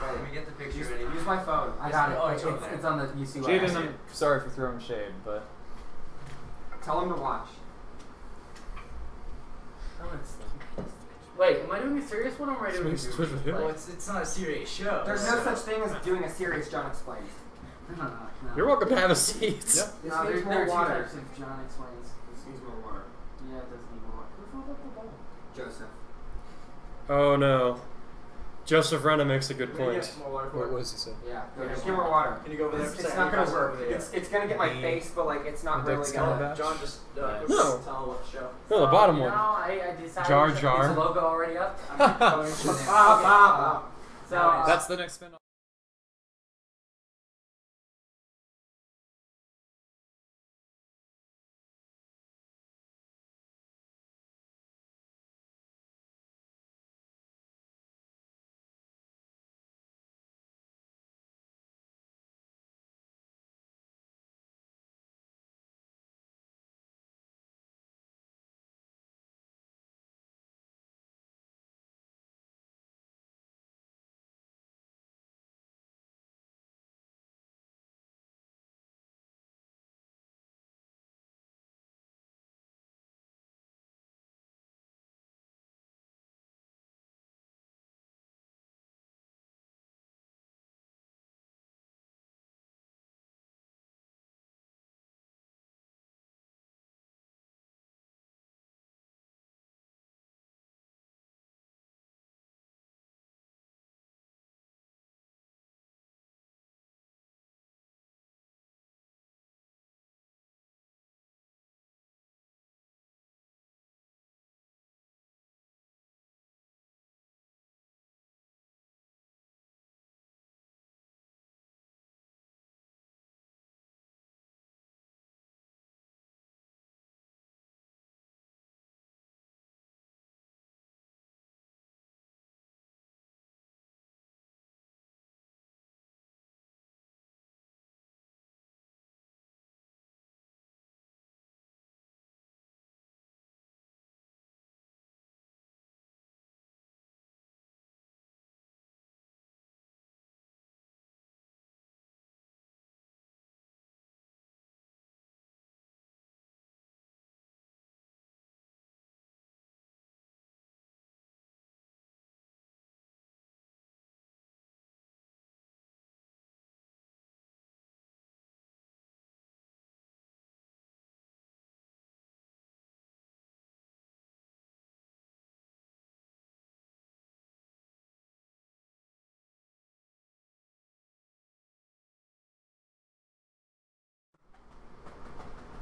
Let me get the picture Use, ready. use my phone. I got it. Oh, It's, it's over there. it's on the UC Jaden, website. I'm sorry for throwing shade, but Tell him to watch. Wait, am I doing a serious one or am I doing a Switch goofy with who? one? Well, it's not a serious show. There's no such thing as doing a serious John Explains. No. You're welcome to have a seat. Yep. This No, needs there's more more water. water. Types of John explains. This needs more water. Yeah, it does need more water. Who filled up the bowl? Joseph. Oh no. Joseph Renna makes a good Can you point. get more water for what it? was he say? Yeah, give me more water. Can you go over there for a It's second? not gonna Pass it work. over there. It's gonna get my The- face, but like it's not the really Dick's gonna. Calabash? John just Nice. No. tell what show. No, the bottom You one. know, I decided Jar that Jar. Is the logo already up? I'm going to So, That's the next spin.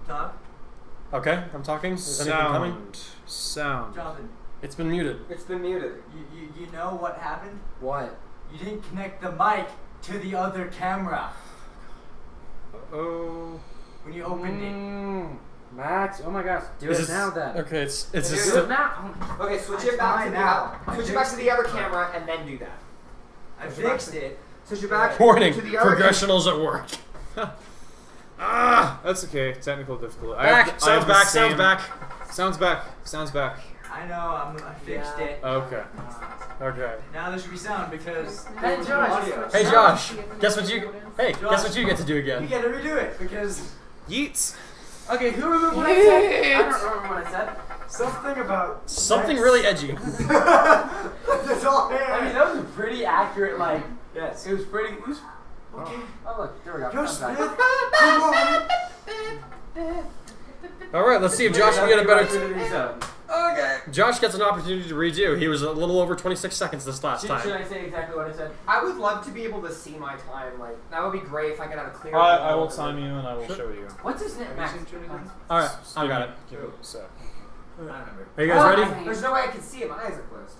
Talk. Okay, I'm talking. Is anything coming? Sound. Jonathan, It's been muted. It's been muted. you know what happened? What? You didn't connect the mic to the other camera Oh. when you opened it. Max, oh my gosh, do Is it this- now then. Okay, it's Do just. Do it now. Okay, switch It's it back to fine the now. switch it back to the other camera and then do that. I fixed it. Switch it back Warning, to the other progressionals at work. Ah, that's okay. Technical difficulty. Back, sounds back, sounds back. Sounds back. Sounds back. I know. I fixed it. Okay. Okay. Now there should be sound because Hey, there was no Josh. audio. Hey Josh, guess what you? Hey, guess what you get to do You again? get to redo it because Yeets. Okay, who remembered what I said? I don't remember what I said. something about Something sex. really edgy. That's all I I mean, that was a pretty accurate, like, Yes. it was pretty. It was, Okay. oh, look, there we go. Josh Sounds Smith, back. come on. All right, let's see if Josh can get a better. Okay. Josh gets an opportunity to redo. He was a little over 26 seconds this last Should time. I say exactly what I said? I would love to be able to see my time. Like that would be great if I could have a clear. I will time you and I will show you. What's his name? Max. All right, I got it. Give it a sec. I don't remember. Are you guys ready? There's no way I can see it. My eyes are closed.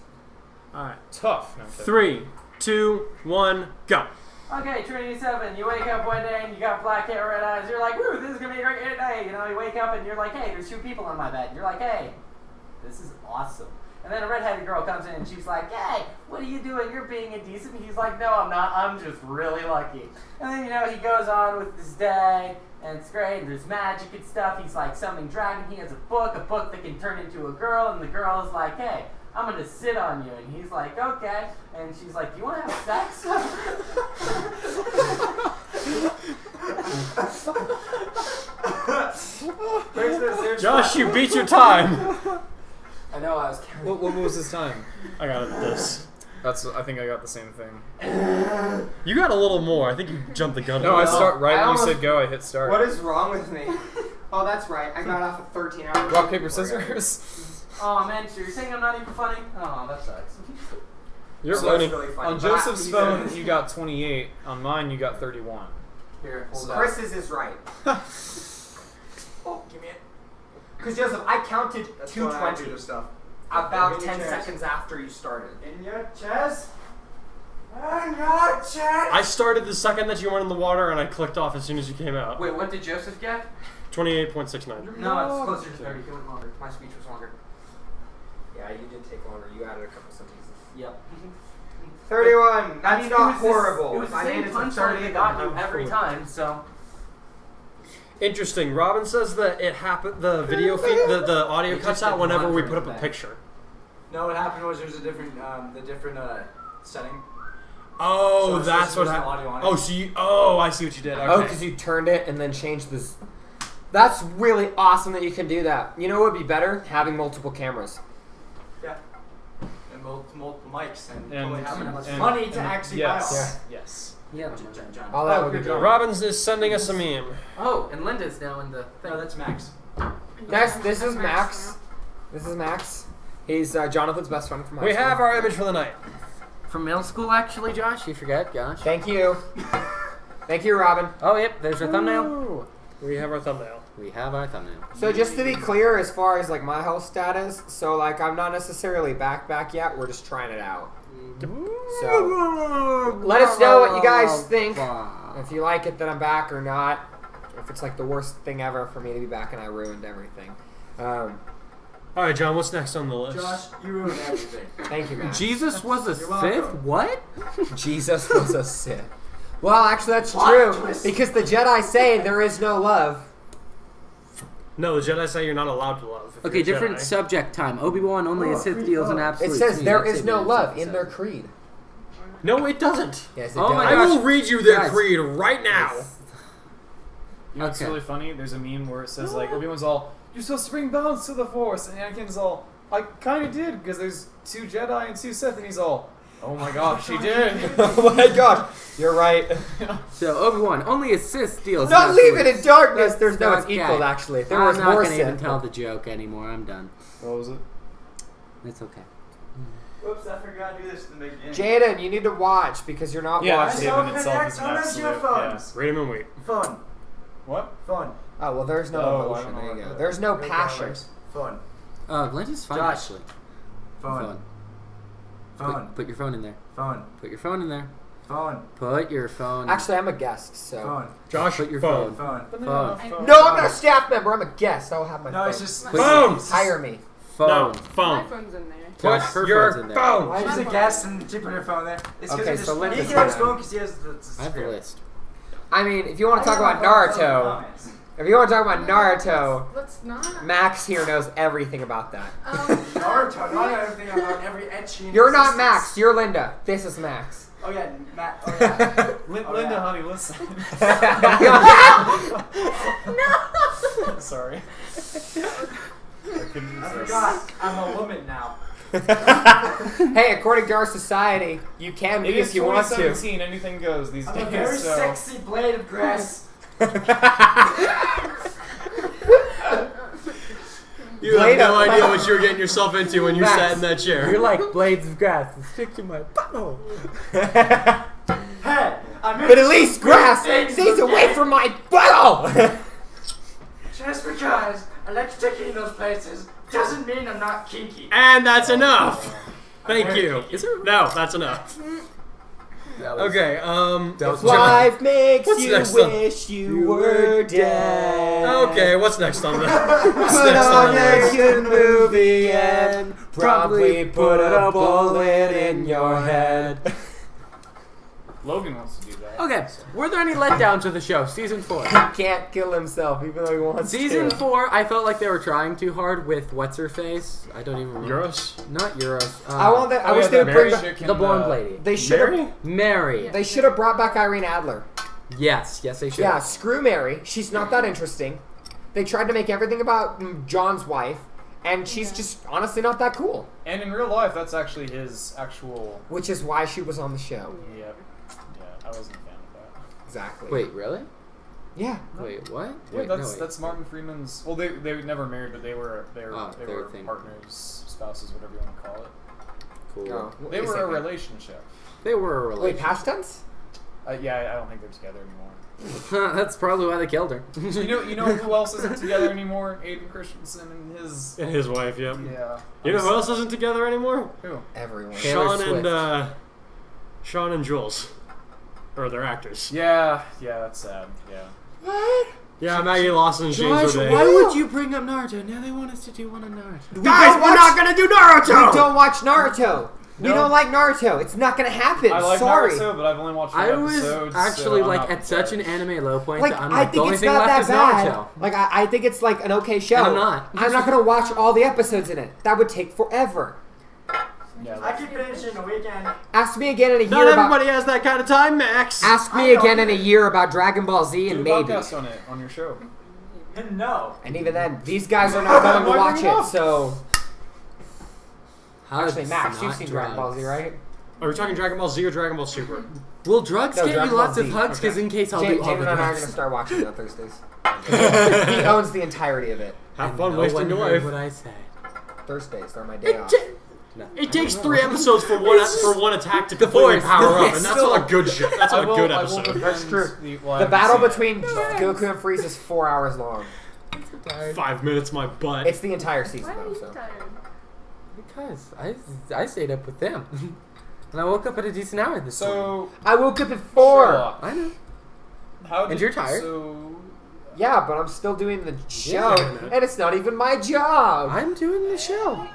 All right. Tough. No, I'm kidding. 3, 2, 1, go. Okay, Trinity 7, you wake up one day and you got black hair, red eyes. You're like, woo, this is going to be a great day. You know, you wake up and you're like, hey, there's 2 people on my bed. You're like, hey, this is awesome. And then a redheaded girl comes in and she's like, hey, what are you doing? You're being indecent. And he's like, no, I'm not. I'm just really lucky. And then, you know, he goes on with his day and it's great. And there's magic and stuff. He's like summoning dragon. He has a book that can turn into a girl. And the girl is like, hey, I'm going to sit on you. And he's like, okay. And she's like, do you want to have sex? Josh, you beat your time. I know I was counting. What was his time? I got this. I think I got the same thing. You got a little more. I think you jumped the gun. No, I a little. start right I when you almost- said go. I hit start. What is wrong with me? Oh, that's right. I got off at 13 hours. Rock paper scissors. Oh, man, so you're saying I'm not even funny? Oh, that sucks. You're So funny. it's really funny. On But Joseph's he's phone, a- you got 28. On mine, you got 31. Here, hold on. Chris's is right. Oh, give me it. Because Joseph, I counted That's 220 stuff. about In your 10 chest. seconds after you started. In your chest. In your chest. I started the second that you went in the water, and I clicked off as soon as you came out. Wait, what did Joseph get? 28.69. No, it's closer to 30. It went longer. My speech was longer. Yeah, you did take longer. You added a couple sentences. Yep. 31. That's I mean, not it was horrible. It was If the I same made it to punchline 30, that got you I'm every cool. time, so. Interesting. Robin says that it happened. The video feed, the audio It cuts just out did whenever we one put up a back. picture. No, what happened was there's a different, setting. Oh, So it's that's just what there's no happened. audio on it. Oh, so you. Oh, I see what you did. Okay. Oh, because you turned it and then changed this. That's really awesome that you can do that. You know what would be better? Having multiple cameras. Yeah. And multiple mics and And- totally having and- money to actually Yes. Yes. Yeah. John. All that Oh, would be good good. job. Robin's is sending us a meme. Oh, and Linda's now in the thing. No, that's Max. This is Max. This is Max. He's Jonathan's best friend from high We school. have our image for the night. From middle school, actually, Josh? You forget, gosh. Thank you. Thank you, Robin. Oh, yep, there's our thumbnail. Ooh. We have our thumbnail. We have our thumbnail. So just to be clear, as far as like my health status, so like I'm not necessarily back yet. We're just trying it out. So let us know what you guys think. If you like it, that I'm back or not. If it's like the worst thing ever for me to be back and I ruined everything. All right, John. What's next on the list? Josh, you ruined everything. Thank you, man. Jesus was a You're welcome. Sith? What? Jesus was a Sith. Well, actually, that's Plot true twist. because the Jedi say there is no love. No, the Jedi say you're not allowed to love. if Okay, you're a different Jedi. subject time. Obi-Wan only a Sith deals in It absolute. says there is no love in their creed. No, it doesn't. Yes, it Oh does. my I gosh. will read you their Guys. creed right now. You know what's Okay. really funny? There's a meme where it says like Obi-Wan's all, "You're supposed to bring balance to the Force," and Anakin's all, "I kind of did because there's 2 Jedi and 2 Sith," and he's all, "Oh my gosh, he did." Oh my gosh, you're right. So Obi-Wan only a Sith deals. Not in leave it absolute. in darkness. There's no, it's Okay. equal actually. If there I'm was not more gonna even Sith. tell the joke anymore. I'm done. What was it? It's okay. Whoops, I forgot to do this in the beginning. Jaden, you need to watch because you're not Yeah, watching. Jaden itself is an Don't use your absolute. phones. Read them and wait. Phone. What? Phone. Oh well, there's no Oh, I emotion. don't know There you what go. the- There's no Okay, passion. wait. Phone. Lent is fun Josh. actually. Phone. Phone. Put your phone in there. Phone. Put your phone in there. Phone. Put your phone. Actually, I'm a guest, so. Phone. Josh, Put your phone. Phone. Phone. No, I'm not a staff member. I'm a guest. I'll have my No, phone. it's just Phone. Hire me. Phone. No, My phone. phone's in there. Josh, Put her your phone's in there. phone. Why She's is a it- guest and she put her phone there. It's Okay, because so he Linda's can have his fine. phone because he has the I have the list. I mean, if you want to talk about Naruto, if you want to talk about Naruto, Let's not. Max here knows everything about that. Naruto, not everything about every ecchi. You're not Max. You're Linda. This is Max. Oh yeah, Matt. Oh yeah. Linda, yeah. honey, listen. Sorry. I couldn't I resist. forgot. I'm a woman now. Hey, according to our society, you can be It is if you want to. 2017. Anything goes these I'm days. a very so. sexy blade of grass. You Blade have no up. idea what you were getting yourself into when you Max, sat in that chair. You're like blades of grass. Stick to my butthole. Hey, I'm But at least grass stays away from my butthole. Just because I like sticking in those places doesn't mean I'm not kinky. And that's enough. Thank very you. kinky. Is there? No, that's enough. Okay, That was Life makes What's you next on- wish you were dead. Okay, what's next on the what's Put next on on the a list? good movie and probably put a bullet in your head. Logan wants to do that. Okay. Were there any letdowns with the show? Season 4. He can't kill himself even though he wants Season to. 4, I felt like they were trying too hard with what's her face. I don't even remember. Euros? Not Euros. I want that. I Oh, wish yeah, they the would bring Mary back. chick and, the blonde lady. They should Mary? have. Mary. They should have brought back Irene Adler. Yes, they should. Yeah, screw Mary. She's not that interesting. They tried to make everything about John's wife, and she's just honestly not that cool. And in real life, that's actually his actual. Which is why she was on the show. Yep. Yeah, I wasn't a fan of that. Exactly. Wait, really? Yeah. Wait, what? Yeah, Wait, that's no, wait. that's Martin Freeman's. Well, they were never married, but they were Oh, they their were thing. partners, spouses, whatever you want to call it. Cool. No. They Is were it a good? relationship. They were a Wait, relationship. past tense? Yeah, I don't think they're together anymore. That's probably why they killed her. You know who else isn't together anymore? Aiden Christensen and his. And his wife, yep. Yeah. You know who else isn't together anymore? Who? Everyone. Taylor Sean and Jules. Or they're actors. Yeah, that's sad. Yeah. What? Yeah, Maggie Lawson and James Josh, O'Day. why would you bring up Naruto? Now they want us to do one on Naruto. Guys, we're not gonna do Naruto! We don't watch Naruto. We No. don't like Naruto. It's not gonna happen. I like Sorry. Naruto, but I've only watched 4 I was episodes. actually so I'm like not at such an prepared. anime low point Like, that I'm I like, the think only it's thing not left that is bad. Naruto. Like, I think it's like an okay show. And I'm not. I'm not gonna watch all the episodes in it. That would take forever. Yeah, I can finish in a weekend. Ask me again in a year Not about. everybody has that kind of time, Max. Ask me again in a year about Dragon Ball Z, do and a maybe. podcast on it on your show. No. And even then, these guys are not going to Why watch bring it it. up? So How actually, it's Max, you've not seen Dragon Ball Z, drugs. right? Are we talking Dragon Ball Z or Dragon Ball Super? Will drugs No, get Dragon you Ball lots of Z. hugs? Because in case I'll James, do all James the and I are going to drugs. start watching it on Thursdays. He owns the entirety of it. Have fun No wasting one your heard life. what I said. Thursdays, they're my day off. It takes 3 episodes for one attack to completely Force. power up, It's and that's not a good shit. That's not a good I will episode. defend That's true. well, I The haven't battle seen between it. Goku and Frieza is 4 hours long. 5 minutes, my butt. It's the entire season, Why are though. you So tired? Because I stayed up with them. And I woke up at a decent hour this morning. So I woke up at 4. Sherlock, I know. how And you're tired. So Yeah, but I'm still doing the show, Yeah. and it's not even my job. I'm doing the show.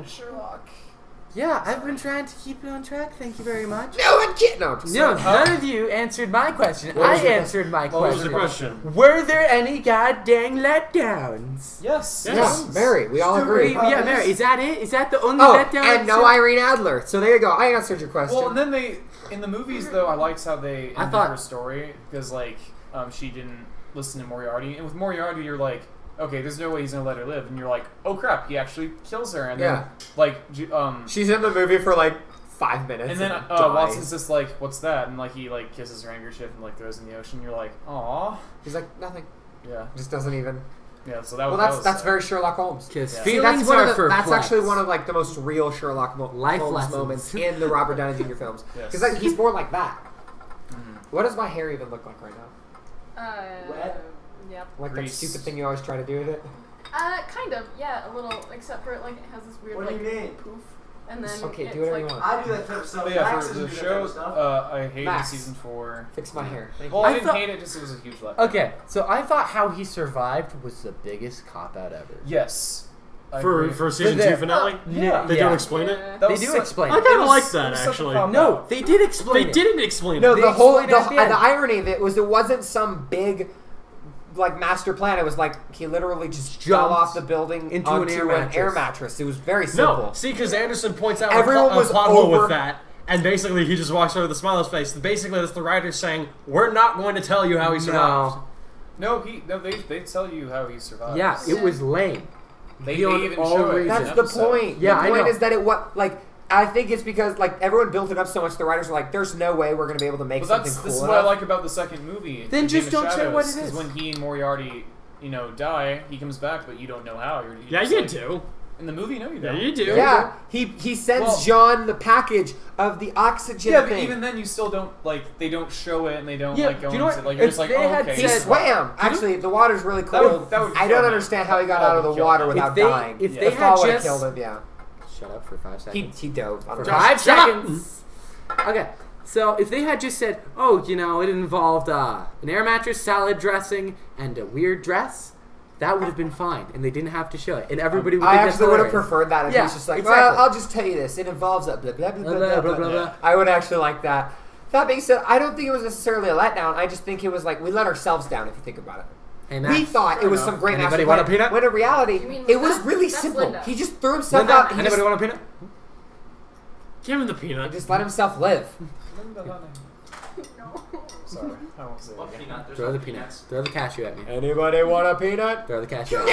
Sherlock. Yeah, I've been trying to keep it on track. Thank you very much. No, I can't. No, No, none of you answered my question. What I was the answered my What was the question. question? Were there any goddamn letdowns? Yes. Yes, Mary, we all agree. Yeah, Mary, is that it? Is that the only Oh, letdown? and no Irene Adler. So there you go. I answered your question. Well, and then in the movies though, I liked how they ended thought- her story because like she didn't listen to Moriarty, and with Moriarty you're like, okay, there's no way he's gonna let her live, and you're like, oh crap, he actually kills her, and Yeah. then like She's in the movie for like 5 minutes. and then dies. Watson's just like, what's that? And like he like kisses her handkerchief and like throws it in the ocean. You're like, aw, He's like, nothing. yeah, Just doesn't even. yeah. So that Well, was that's sad. very Sherlock Holmes. Because Yeah. See, feelings that's one are of the, for that's plebs. actually one of like the most real Sherlock Life Holmes lessons. moments in the Robert Downey Jr. films. Yes. Because like, he's more like that. Mhm. What does my hair even look like right now? Wet? Yep. Like that Grease. stupid thing you always try to do with it. Kind of, yeah, a little, except for like it has this weird What do like you mean? poof, and then Okay, it's do whatever like, you want. I do that type of stuff. But yeah, Max for doesn't the do that type show, of stuff. I hated Max. season 4. Fix my hair. Thank Well, you. I didn't thought- hate it, just it was a huge letdown. Okay, so I thought how he survived was the biggest cop out ever. Yes. I For agree. season They're 2 finale? Yeah, They don't explain it? yeah. That They was do such- explain I it. kind it of was- like it that, was such a actually. cop No, out. they did explain They it. didn't explain No, it. They the whole explain it at the end. the irony of it was it wasn't some big like master plan. It was like he literally just fell Jumped off the building into an onto air mattress. mattress. It was very simple. No, see, because Anderson points out Everyone a was plot hole over- with that, and basically he just walks over with a smile on his face. Basically, that's the writers saying, we're not going to tell you how he survived. No. No, they tell you how he survived. Yeah, it was lame. They Beyond even all show it. reason. That's in the episode. point. Yeah, the I point know. is that I think it's because like everyone built it up so much. The writers were like, "There's no way we're going to be able to make But something this cool is enough." what I like about the second movie. Then The just Game of don't say what Shadows, it is. 'cause when he and Moriarty, die, he comes back, but you don't know how. You're Yeah, just you like- do. In the movie, no, you Yeah, don't. you do. Yeah, he sends Well- John the package of the oxygen Yeah, but thing. even then, you still don't they don't show it, and they don't Yeah, like go do you know into what? like you're If just like, they oh, had okay. he said- swam. Actually, the water's really That cold. would- that would I kill don't him. understand how he got That out of would the kill water him. without If dying. they The had fall would have just- killed him. Yeah, Shut up for 5 seconds. he dove. For On 5 Shut up. seconds. Okay, so if they had just said, "Oh, it involved an air mattress, salad dressing, and a weird dress," that would have been fine, and they didn't have to show it, and everybody would. I think that's actually would have hilarious. preferred that if Yeah, he's just like, exactly. well, I'll just tell you this. It involves a blah blah blah blah blah blah. blah, blah. I would actually like that. That being said, I don't think it was necessarily a letdown. I just think it was like we let ourselves down if you think about it. Hey, Max, We thought it was some great Anybody master want a plan, peanut? when in reality, You mean it was Linda? really That's simple. Linda. He just threw himself Linda, out. He anybody just, want a peanut? Give him the peanut. just let himself live. Sorry, I won't say it What again. peanut? There's Throw no the peanuts. Throw the cashew at me. Anybody want a peanut? Throw the cashew at me.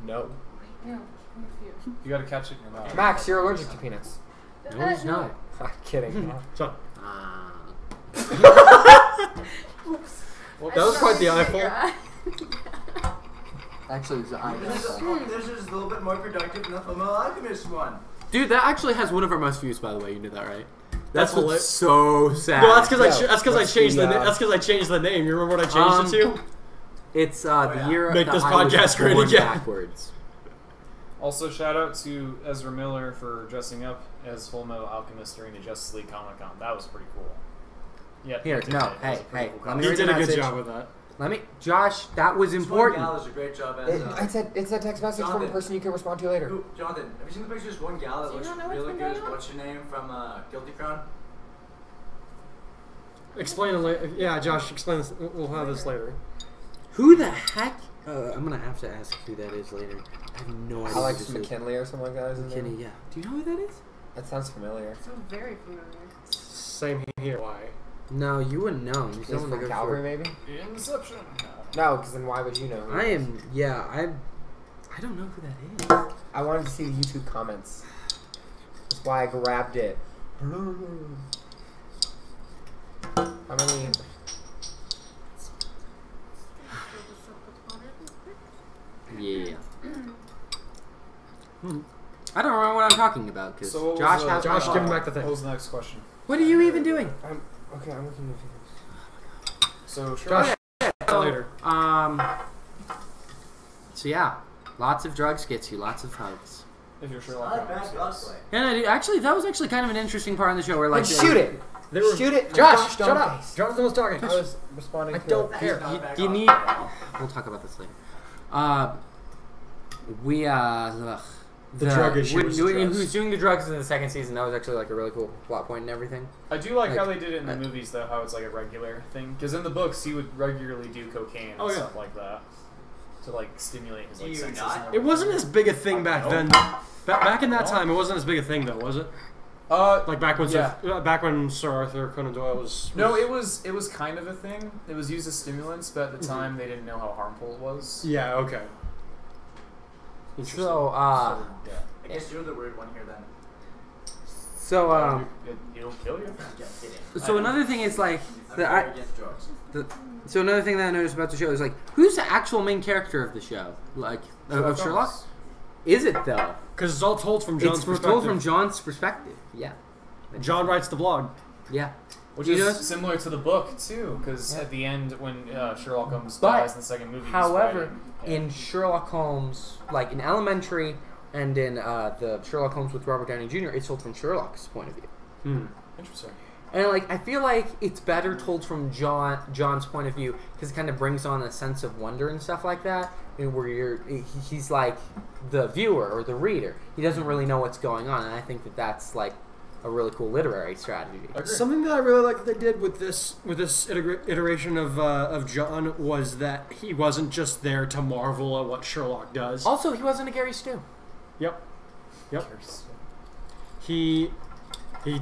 No. No, You gotta catch it in your mouth. Max, you're allergic to peanuts. No, he's not. I'm kidding. So, Ah. well, that was quite the eyeful. Actually, it's This is a little bit more productive than the Fullmetal Alchemist one. Dude, that actually has one of our most views, by the way. You knew that, right? That's what's hilarious. so sad. No, that's because Yeah, I let's changed see, that's because I changed the name. You remember what I changed it to? It's the yeah. year Make that this I was podcast great born again. backwards. Also, shout out to Ezra Miller for dressing up as Full Metal Alchemist during the Justice League Comic Con. That was pretty cool. Yeah. Here, he did no, it. It was hey, a pretty hey, cool let me He read did the a good message. job with that. Let me, Josh. That was important. One gal does a great job as It's a text message from a person you can respond to later. Ooh, Jonathan, have you seen the picture of this one gal that Do you looks not know what's really been good? going on? What's your name from Guilty Crown? Explain it later. Yeah, Josh, explain this. We'll have this later. Who the heck? I'm gonna have to ask who that is later. I have no idea. Alex who this is. McKinley or something like that. Isn't it? McKinney, yeah. Do you know who that is? That sounds familiar. Sounds very familiar. Same here. Why? No, you wouldn't know. You're He's someone that from goes Calgary, for- maybe? Inception. No, because then why would you know? who I it is? am. Yeah, I don't know who that is. I wanted to see the YouTube comments. That's why I grabbed it. How many? Yeah. I don't remember what I'm talking about because So what was, Josh has Josh, my give him phone. back the thing. What was the next question? What are you even doing? Okay, I'm looking at So Josh, later. So yeah, lots of drugs gets you lots of hugs. if you're I Sherlock like Holmes, bad yes. cosplay. And actually, that was actually kind of an interesting part in the show where like Shoot it! They were, Shoot it! Josh, Gosh, shut darn up. face. Jonathan was talking. I was responding I to don't it. care. you need. We'll talk about this later. The drug issue was Who's doing the drugs in the second season? That was actually like a really cool plot point and everything. I do like how Like, they did it in the movies, though, how it's like a regular thing. Because in the books, he would regularly do cocaine and Oh, yeah. stuff like that to like stimulate his like Do you senses. not? and It wasn't as big a thing back No. then. Back in that time, it wasn't as big a thing, though, was it? Like back when yeah. back when Sir Arthur Conan Doyle was. No, it was kind of a thing. It was used as stimulants, but at the time they didn't know how harmful it was. Yeah. Okay. Interesting. So yeah. I guess you're the weird one here then. It'll kill you. Just kidding. So another thing is like I'm the, very against drugs. so another thing that I noticed about the show is like who's the actual main character of the show? Like of Sherlock? Is it though? Because it's all told from John's It's perspective. told from John's perspective. Yeah. John writes the blog. Yeah. Which You is know? similar to the book too, because Yeah. at the end when Sherlock Holmes But, dies in the second movie. he's However, writing- yeah. in Sherlock Holmes, like in Elementary and in the Sherlock Holmes with Robert Downey Jr., it's told from Sherlock's point of view. Interesting. And like I feel like it's better told from John's point of view because it kind of brings on a sense of wonder and stuff like that. And where he's like the viewer or the reader. He doesn't really know what's going on, and I think that's like a really cool literary strategy. Agree. Something that I really like that they did with this iteration of John was that he wasn't just there to marvel at what Sherlock does. Also, he wasn't a Gary Stu. Yep. He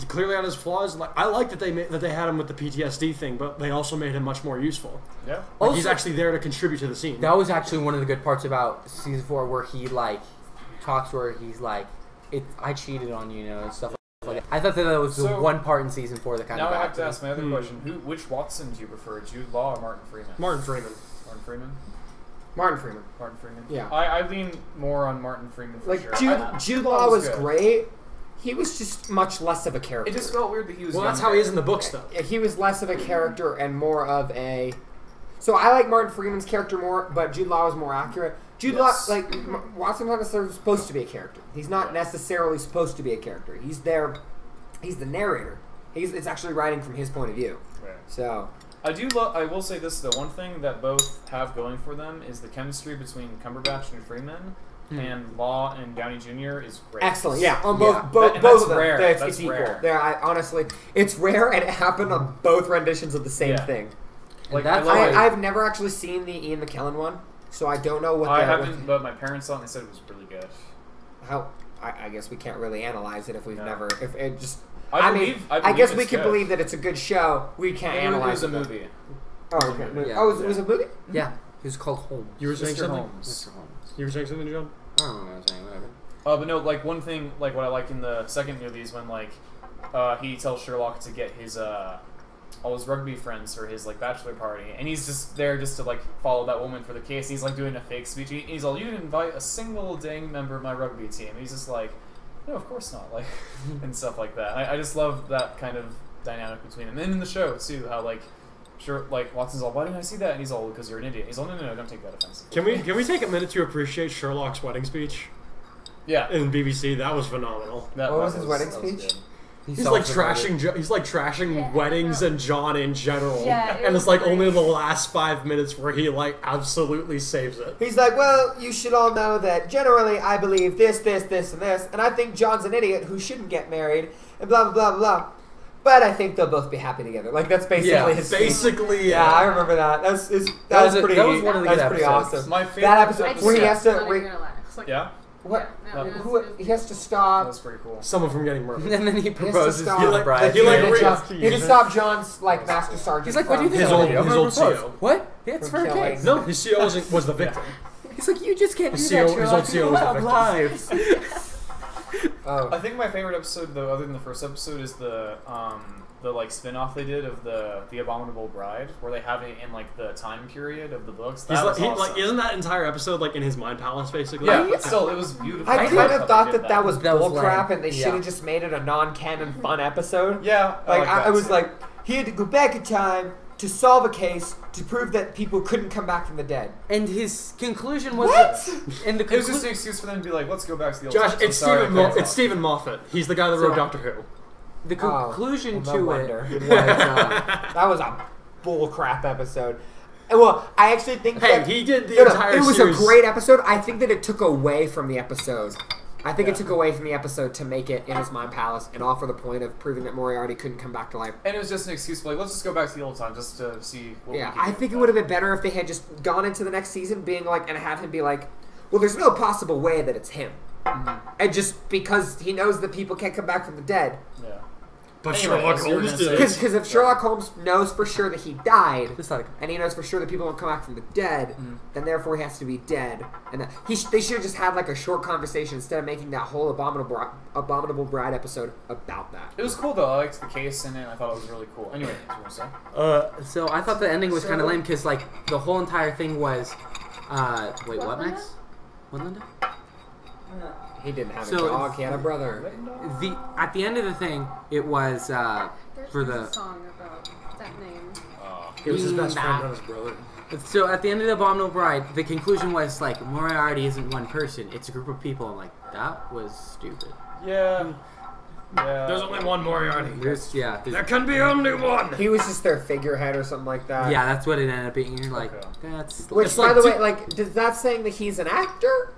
clearly had his flaws. Like I like that they had him with the PTSD thing, but they also made him much more useful. Yeah. Like, he's Also- actually there to contribute to the scene. That was actually one of the good parts about season 4, where he like talks where he's like, "I cheated on you," and stuff like that. I thought that was the So, one part in season 4 that kind Now of. I got have to me. ask my other question: which Watson do you prefer, Jude Law or Martin Freeman? Martin Freeman. Martin Freeman. Martin Freeman. Martin Freeman. Yeah. I lean more on Martin Freeman for Like sure. Jude Law was good. great. He was just much less of a character. It just felt weird that he was. Well, that's younger. how he is in the books, though. He was less of a character and more of a. So I like Martin Freeman's character more, but Jude Law was more accurate. Jude Yes. Law, like Watson's not necessarily supposed to be a character. He's not necessarily supposed to be a character. He's there. He's the narrator. It's actually writing from his point of view. Right. So I will say this: the one thing that both have going for them is the chemistry between Cumberbatch and Freeman, and Law and Downey Jr. is great. excellent, yeah. On Yeah. both And both that's of them, rare. it's That's equal. rare. Yeah, honestly, it's rare, and it happened on both renditions of the same Yeah. thing. Like that's I, love it. I've never actually seen the Ian McKellen one, so I don't know what. I the- haven't, but my parents saw it and they said it was really good. How I guess we can't really analyze it if we've No. never. If it just. I mean, believe I guess we it's can good. believe that it's a good show. We can't It analyze was a it, though. movie. Oh, okay. Yeah. Oh, it was a movie? Yeah, he was called Holmes. You were saying Mr. something? Holmes. Mr. Holmes. You were saying something, John? I don't know what I was saying. Whatever. But no, like one thing, like what I like in the second movie is when like he tells Sherlock to get his all his rugby friends for his like bachelor party, and he's just there just to like follow that woman for the case. He's like doing a fake speech. He's all, "You didn't invite a single dang member of my rugby team." And he's just like, "No, of course not," like and stuff like that. I just love that kind of dynamic between them, and in the show too, how like. Sure, like Watson's all, "Why didn't I see that?" And he's all, "Because you're an idiot." He's all, "No, don't take that offensive." Can we take a minute to appreciate Sherlock's wedding speech Yeah. in BBC? That was phenomenal. That What was his wedding that speech? good. He's like trashing Yeah, weddings no. and John in general. Yeah, it and was it's like great. only the last 5 minutes where he like absolutely saves it. He's like, well, you should all know that generally I believe this, this, this, and this, and I think John's an idiot who shouldn't get married, and blah, blah, blah, blah. But I think they'll both be happy together. Like, that's basically his speech. Basically, Yeah, I remember that. That was pretty. that was one of the that was good pretty episodes. awesome. My favorite That episode I where he has just to. not Where, even gonna lie. It's like, Yeah, what? Yeah, no, Who? He has to that stop. was pretty cool. someone from getting murdered. And then he proposes stop. to He the like- bride. he like He re- has to stop John's like master sergeant. He's like, "What do you think His I'm old gonna do? I'm his gonna old propose." CO. What? It's For for a killing. case. No, his CO was the victim. He's like, "You just can't do His that. CO his old CO was the lives." Oh, I think my favorite episode, though, other than the first episode, is the like spin-off they did of the Abominable Bride, where they have it in like the time period of the books. That He's was like, awesome. isn't that entire episode like in his mind palace basically? Yeah, but still, it was beautiful. I kind of thought did that was That was bullcrap, lame. and they Yeah. should have just made it a non-canon fun episode. Yeah, Like that I was too. like, he had to go back in time to solve a case to prove that people couldn't come back from the dead. And his conclusion was What? And the it was just an conclusion. excuse for them to be like, let's go back to the old Josh, times. I'm it's sorry, Stephen. I can't It's talk. Stephen Moffat. He's the guy that So- wrote Doctor Who. The Oh, conclusion well, no to wonder. it was. That was a bullcrap episode. And, well, I actually think Hey, that he did the No, entire it was series. a great episode. I think that it took away from the episode. I think it Yeah. took away from the episode to make it in his mind palace and all for the point of proving that Moriarty couldn't come back to life. And it was just an excuse for like, let's just go back to the old times just to see what Yeah, we can I do think it with would have been better if they had just gone into the next season being like, and have him be like, well, there's no possible way that it's him. And just because he knows that people can't come back from the dead. that. Yeah. But Anyway, Sherlock as you were Holmes gonna did. say- Because if Sherlock Holmes knows for sure that he died, Just like and he knows for sure that people won't come back from the dead, then therefore he has to be dead. And that they should have just had like a short conversation instead of making that whole Abominable Bride episode about that. It was cool though. I liked the case in it. I thought it was really cool. Anyway, what you want to say? So I thought the ending was So- kind of lame because like the whole entire thing was. Wait, what, Max? What, Linda? He didn't have So- a dog. He had a brother. At the end of the thing, it was There's for a the. song about that name. He was his best friend, Nah. not his brother. So at the end of the Abominable Bride, the conclusion was like Moriarty isn't one person; it's a group of people. I'm like, that was stupid. Yeah. Yeah. There's only one Moriarty. There's There can be only one. He was just their figurehead or something like that. yeah, that's what it ended up being. You're like, Okay. that's Which, it's by like the two- way, like, does that saying that he's an actor?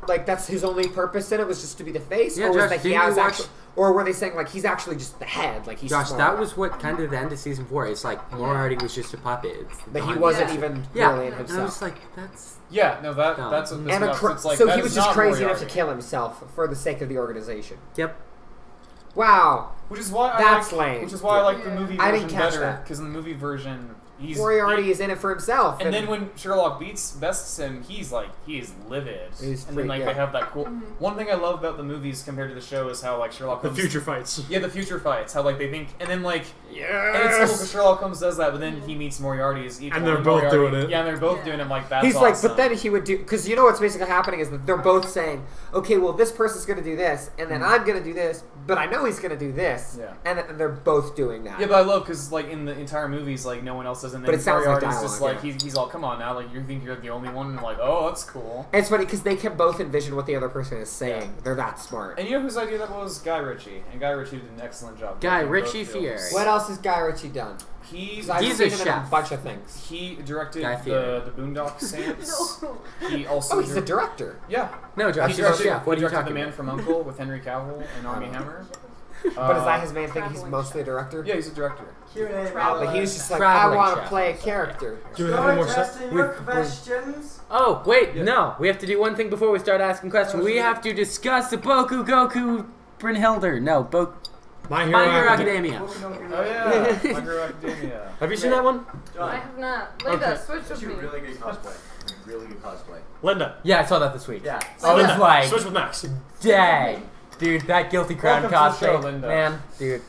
Like, that's his only purpose in it was just to be the face, Yeah, or was Josh, that he didn't you has watch- actually, or were they saying like he's actually just the head, like he's Josh, smart, that was what kind of the end of season 4. It's like Moriarty was just a puppet. It's that he not- wasn't Yeah. even Yeah, really in and I was himself. like, that's Yeah, no, that's what this And it's like. so that he is was just not crazy enough to Moriarty. kill himself for the sake of the organization. yep. Wow, Which is why That's I like, lame. Which is why I like the Yeah. movie I version didn't catch better that. because in the movie version he's Moriarty is in it for himself, and then when Sherlock bests him, he is livid. He's and pretty- then like yeah. they have that cool. One thing I love about the movies compared to the show is how like Sherlock The Holmes. future fights. Yeah, the future fights. How like they think, and then like, yes, and it's cool because Sherlock Holmes does that, but then he meets Moriarty as equal, And they're both Moriarty- doing it. Yeah, and they're both Yeah. doing it. Like that's he's like, awesome. but then he would do because you know what's basically happening is that they're both saying, okay, well this person's gonna do this, and then I'm gonna do this, but I know he's gonna do this, Yeah. and they're both doing that. Yeah, but I love because like in the entire movies, like no one else does, and then But it sounds like Moriarty's just dialogue, like he's all, come on now, like you think you're the only one, and like, oh, that's cool. And it's funny because they can both envision what the other person is saying. Yeah. They're that smart. And you know whose idea that was? Guy Ritchie, and Guy Ritchie did an excellent job. Guy directing both Ritchie films. Fieri. What else has Guy Ritchie done? 'Cause I've He's seen a him in chef. a bunch of things. He directed Guy Fieri. the Boondock Saints. No. He also Oh, he's a director. yeah. No, Josh, He he's a directed, chef. What are he you directed talking The Man about? from U.N.C.L.E. with Henry Cavill and Armie Hammer. But is that his main thing? He's Traveling mostly a chef. director. Yeah, he's a director. But he was just like, Traveling I want to chef. play a character. Do we have any more Testing With- your questions. Oh, wait, Yeah. no. We have to do one thing before we start asking questions. We have to discuss the Boku Goku Brynhilder. No, My My Hero Academia. Academia. Oh yeah, My Hero Academia. Have you seen that one? I have not. Linda, Okay. switch with me. Really good cosplay. Really good cosplay. Linda. Yeah, I saw that this week. Yeah. I was Linda. like, Switch with Max. dang. Dude, that Guilty Crown Welcome to the show, cosplay. Linda. Man, dude.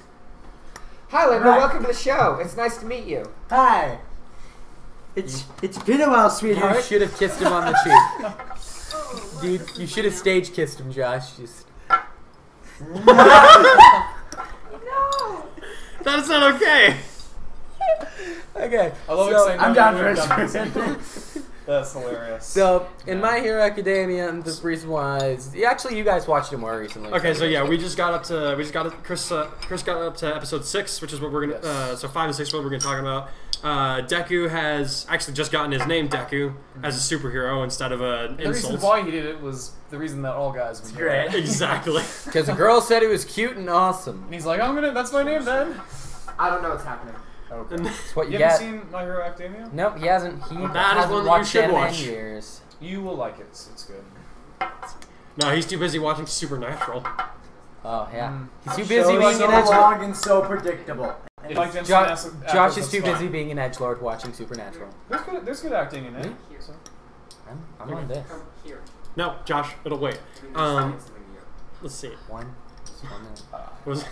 Hi, Linda. Right. Welcome to the show. It's nice to meet you. Hi. It's been a while, You sweetheart. should have kissed him on the cheek. Dude, you should have stage kissed him, Josh. Just. No. That's not okay. Okay. I love so, saying I'm no, down no, for it. no, That's hilarious. So, in My Hero Academia, and the reason why is actually you guys watched it more recently. Okay, so yeah, Chris got up to episode 6, which is what we're gonna. Yes. So 5 and 6 is what we're gonna talk about. Deku has actually just gotten his name Deku as a superhero instead of an the reason insult. why he did it was the reason that all guys would do great. it. Exactly. Because the girl said it was cute and awesome. And he's like, that's my name then. I don't know what's happening. Okay. That's what you You get. haven't seen My Hero Academia? Nope, he hasn't. He That is hasn't one that you watched should anime watch. in years. You will like it. It's good. No, he's too busy watching Supernatural. Oh yeah, Mm. he's too Show busy being so an edgelord. long and so predictable. Mike Jensen Josh, Josh is that's too fine. busy being an edgelord watching Supernatural. There's good acting in it. Hmm? So. I'm on this. No, Josh, it'll wait. Let's see. One. Just 1 minute. Was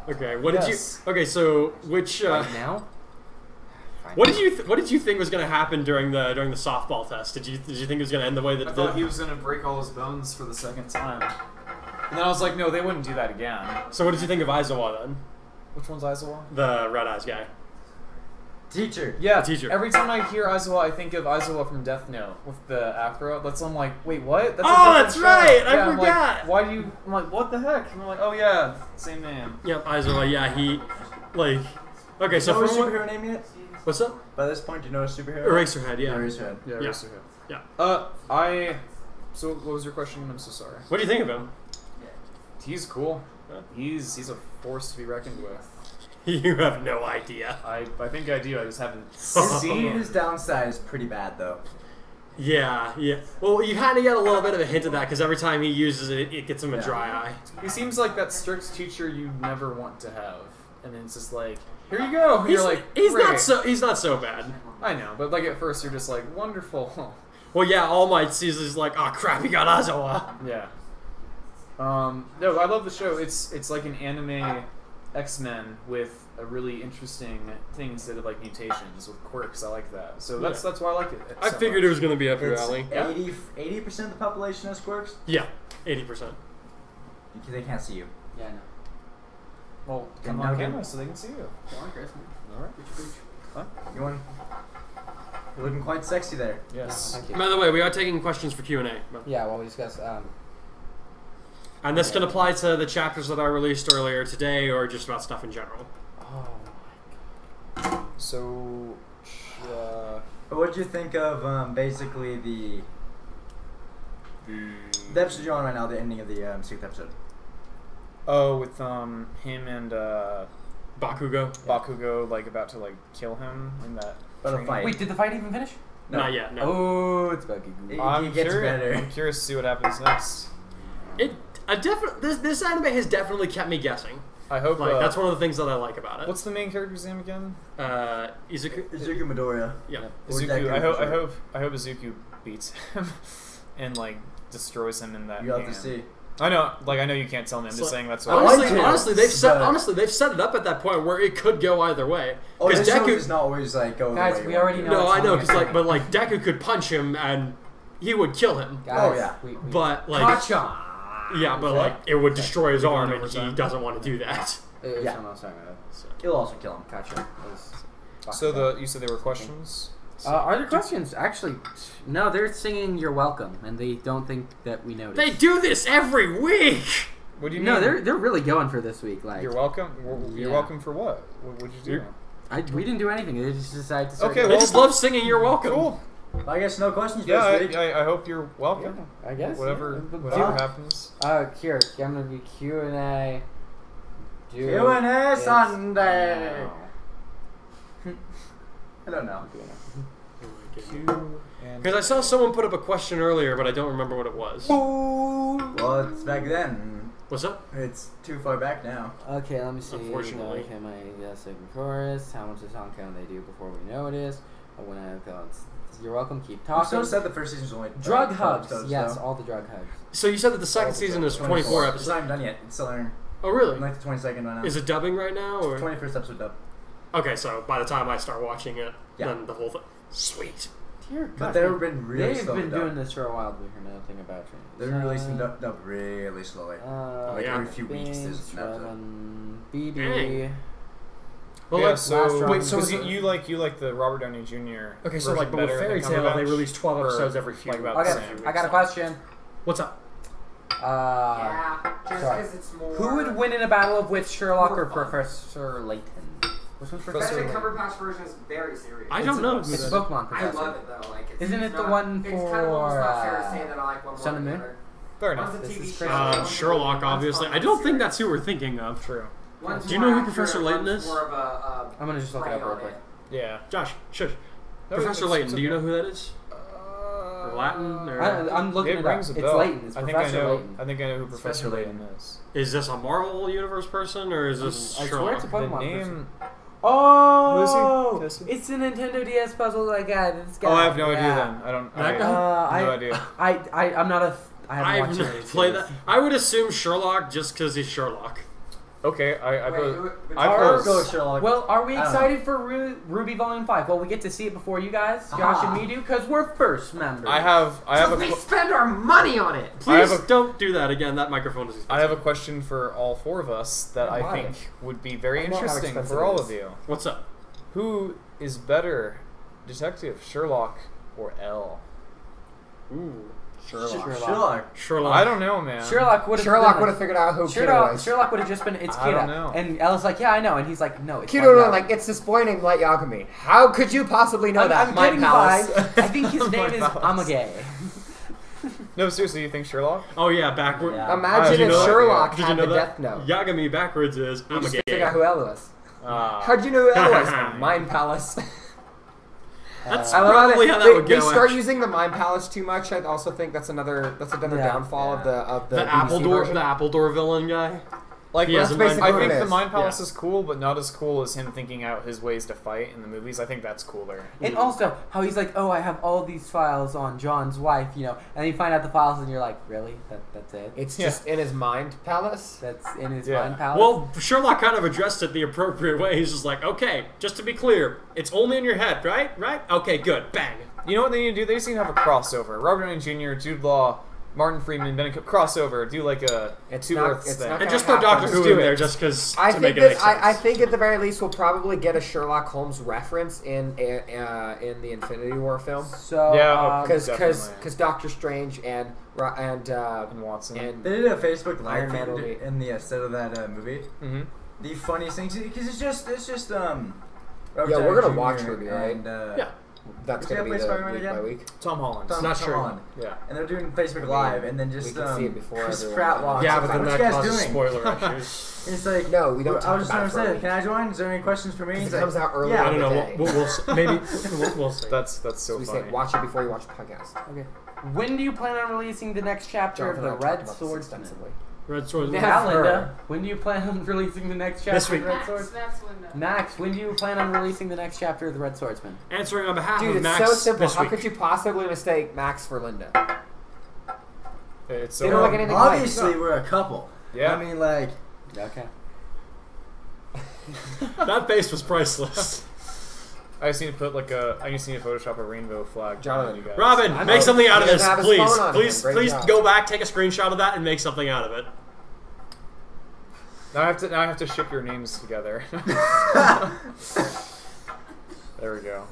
okay. What Yes. did you? Okay, so which? Right now. Fine. What did you think was going to happen during the softball test? Did you think it was going to end the way that I it thought did? he was gonna break all his bones for the second time. And then I was like, no, they wouldn't do that again. So what did you think of Aizawa then? Which one's Aizawa? The red eyes guy. Teacher. Yeah, Teacher. Every time I hear Aizawa, I think of Aizawa from Death Note with the afro. I'm like, wait, what? That's a Oh, different that's show. right! I Yeah, I'm like, forgot. why do you? I'm like, what the heck? And I'm like, oh yeah, same name. Yep, Aizawa. Yeah, he like. Okay, so So know from his what? superhero name yet? What's up? By this point, do you know his superhero? Eraserhead. Yeah. Eraserhead. Yeah, Yeah. Eraserhead. Yeah. So what was your question? I'm so sorry. What do you think of him? He's cool. Yeah. He's a force to be reckoned with. You have no idea. I think I do. I just haven't His seen. his downside is pretty bad though. Yeah, yeah. Well, you kind of get a little bit of a hint of that because every time he uses it, it gets him a Yeah. dry eye. He seems like that strict teacher you never want to have, and then it's just like, here you go. And you're like, he's "Great." he's not so bad. I know, but like at first you're just like, wonderful. Well, yeah. All Might sees is like, oh crap, he got Aizawa. Yeah. No, I love the show. It's like an anime X-Men with a really interesting thing instead of like mutations with quirks. I like that. So that's why I like it. I figured it was going to be up your It's alley. 80% of the population has quirks. Yeah, 80%. Because they can't see you. Yeah, no. Well, come Now on can- camera so they can see you. Come on, Chris. All right. You want? You're looking quite sexy there. Yes. Thank you. By the way, we are taking questions for Q&A. Yeah, well, we discussed. And this can apply to the chapters that I released earlier today or just about stuff in general. Oh So, But what do you think of basically the episode you're on right now, the ending of the 6th episode? oh, with him and Bakugo? Bakugo like about to like kill him in that. But a training. fight. Wait, did the fight even finish? No. Not yet, no. Oh, it's Bucky. It gets better. I'm curious to see what happens next. This anime has definitely kept me guessing. I hope. Like that's one of the things that I like about it. What's the main character's name again? Izuku? Izuku Midoriya. Yeah. Or Izuku. Deku, I for sure. hope Izuku beats him and like destroys him in that. You have game. to see. I know you can't tell me. I'm just saying that's what. Honestly, they've set but- they've set it up at that point where it could go either way. Oh, Because this show Deku, does not always like go Guys, the way we you already want. know. no, I know, it's because but like Deku could punch him and he would kill him. Guys, Oh, yeah. we But like, Kacha! yeah, but Okay. like it would destroy his arm, and overtime. he doesn't want to do that. Yeah. Someone else talking about it. So. It'll also kill him. Kacha. So you said there were questions. Are there questions? Actually, no. They're singing "You're Welcome," and they don't think that we noticed. They do this every week. What do you No, mean? they're really going for this week. Like, You're welcome. You're Yeah. welcome for what? What'd you do? You're- we didn't do anything. They just decided to. Start Okay, They well, just love singing "You're Welcome." Cool. I guess no questions for Yeah, this week. I hope you're welcome. I guess. Whatever Yeah. happens. Here, I'm gonna do Q&A. Q&A Sunday. I don't know. Because I saw someone put up a question earlier, but I don't remember what it was. Well, it's back then. What's up? It's too far back now. Okay, let me see. Unfortunately. Okay, my second chorus. How much of song count they do before we notice? When I go, you're welcome. Keep I'm so talking. sad the first season's only Drug 12 hugs. episodes, Yes, though. all the drug hugs. So you said that the second season is 24 It's episodes. not even done yet. It's still airing. Oh, really? Like the 22nd right now. Is it dubbing right now, or? 21st episode up. Okay, so by the time I start watching it, Yeah. then the whole thing. Sweet. Dear But God, they've been really they've slow been dub. doing this for a while. We hear nothing about it. They're releasing dub really slowly. Like yeah. every few weeks there's an episode. BD. Dang. Well, Yeah, like, so last wait, so because is it- you like the Robert Downey Jr. okay, so version like, but with better Fairy than Tail, they Cumberbatch? release 12 Or, episodes every few. like, about Okay, the same I got a weeks? question. What's up? Yeah, just sorry. because it's more. Who would win in a battle of with Sherlock or Professor Layton? Which one's Professor Benedict Layton? Cumberbatch version is very serious. I don't know. It's who a that- Pokemon I Professor. love it though. Like, Isn't it the not- one It's kind of almost for, not fair to say that I like one more Sun and than the Moon? other. Fair enough. One's a This TV is show. crazy. one's Sherlock, fun, obviously. one's I don't think serious. that's who we're thinking of. True. One's Do you more know who accurate, Professor Layton one's is? More of a, I'm gonna just look it play up real on quick. Yeah. Josh, shush. No, Professor it's- Layton, it's do you okay. know who that is? Or Latin? Or I'm looking It it up. rings a It's bell. Layton. It's I think Professor I know. Layton. I think I know who Professor Professor Layton is. is this a Marvel Universe person, or is this I swear Sherlock? it's a The Pokemon person. name. Oh, Who is he? it's the Nintendo DS puzzle that guy. This guy. Oh, I have no idea. Yeah. Then I don't. That I, guy? no idea. I'm not a. I haven't I've watched never it. played that. I would assume Sherlock just because he's Sherlock. Okay, I Wait, put. who- I Are- put. Go Sherlock. Well, are we I don't excited for Ruby Volume 5? Well, we get to see it before you guys, Josh and me do, because we're first members. I have a. We spend our money on it. I have Please a- don't do that again. That microphone is expensive. I have a question for all four of us that I Why? think would be very I know how interesting expensive for it all is. of you. What's up? Who is better, Detective Sherlock or L? Ooh, Sherlock. I don't know, man. Sherlock would have figured out who Kiddo Sherlock, was. Sherlock would have just been it's I Kiddo. don't know. And Ella's like, yeah, I know, and he's like, no, it's Kiddo, Light like, it's this boy named Light Yagami. How could you possibly know that? I'm My getting palace. by. I think his name is palace. Amagay. No, seriously, you think Sherlock? Oh yeah, backward. Yeah. Imagine Did you if know that? Sherlock Did you had know the that? Death Note. Yagami backwards is You I'm a just gay. figure out who Ella was. Ah. How'd you know who Ella was? Mind Palace. That's I love how probably they, how that they, would they go. start actually. using the Mind Palace too much. I also think that's another Yeah. downfall of the The BBC Apple Door, version. the Apple Door villain guy. Like, He has That's a mind basically I what think it the is. Mind Palace Yeah. is cool, but not as cool as him thinking out his ways to fight in the movies. I think that's cooler. And also, how he's like, oh, I have all these files on John's wife, you know, and then you find out the files, and you're like, really? That's it? It's Yeah. just in his mind palace. That's in his Yeah. mind palace? Well, Sherlock kind of addressed it the appropriate way. He's just like, okay, just to be clear, it's only in your head, right? Right? Okay, good. Bang. You know what they need to do? They just need to have a crossover. Robert Downey Jr., Jude Law, Martin Freeman, Benedict crossover. Do like a It's two not- Earths it's thing. not And gonna just throw happen. Doctor Just Who do in there it. just because I to think make it make that I sense. think at the very least we'll probably get a Sherlock Holmes reference in the Infinity War film So, Yeah, because Definitely. Doctor Strange and And Watson. and They did a Facebook Iron live Man feed will be- in the set of that movie. Mm-hmm. The funniest things because it's just Robert Yeah, we're gonna Downey watch Jr. Ruby, right? And, Yeah. that's Who's gonna gonna be play the Spider-Man week again? by week. Tom Holland. Tom Not sure. Holland. Yeah. And they're doing Facebook Live, and then just we can see it before Chris everyone Pratt does. walks. Yeah, up, but then what that you guys causes doing? spoiler issues. It's like No, we don't I talk was just about trying it to for a say, week. can I join? Is there any questions for me? Because He's it like, comes out early. Yeah. I don't know. Day. We'll maybe we'll see. That's so So we say funny. watch it before you watch the podcast. okay. When do you plan on releasing the next chapter Jonathan of and the I Red talked about this Swordsman? extensively. Red Sword. Yeah, Never. Linda. When do you plan on releasing the next chapter This of week. the Red Max, Swordsman? Max Linda. Max, when do you plan on releasing the next chapter of the Red Swordsman? Answering on behalf Dude, of it's Max so simple. this How week. could you possibly mistake Max for Linda? It's so They don't hard. look anything alike. Obviously, we're a couple. Yeah. I mean, like, Okay. That face was priceless. I just need to put I just need to Photoshop a rainbow flag. Jonathan. on you guys. Robin, I make know. something out of He this, doesn't have his please. phone on him. Please, Great please job. go back, take a screenshot of that, and make something out of it. Now I have to ship your names together. There we go.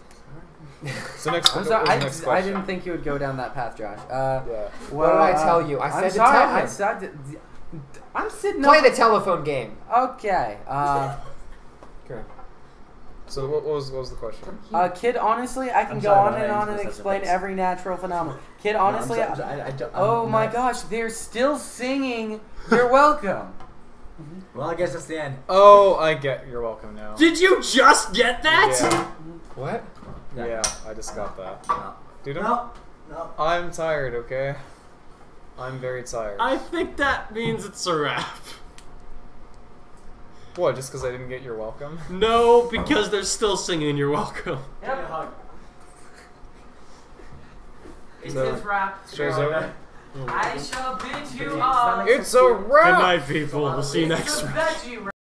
So next, I'm what sorry, was the next I question? didn't think you would go down that path, Josh. Yeah. What did I tell you? I I'm said to sorry, tell him. I said I'm sitting Play up. the telephone game. Okay. So what was the question? Kid, honestly, I can I'm go sorry, on but and I on just and have to explain fix. every natural phenomenon. Kid, honestly, oh my gosh, they're still singing. You're welcome. well, I guess that's the end. Oh, I get. You're welcome now. Did you just get that? Yeah. What? Yeah, I just got that. No. Dude, No. I'm tired. Okay. I'm very tired. I think that means it's a wrap. What? Just because I didn't get your welcome? No, because they're still singing You're Welcome. Yep. It's So- his rap. Show's over. I shall bid you all. It's a Good wrap. night, people. We'll see you next week. Veggie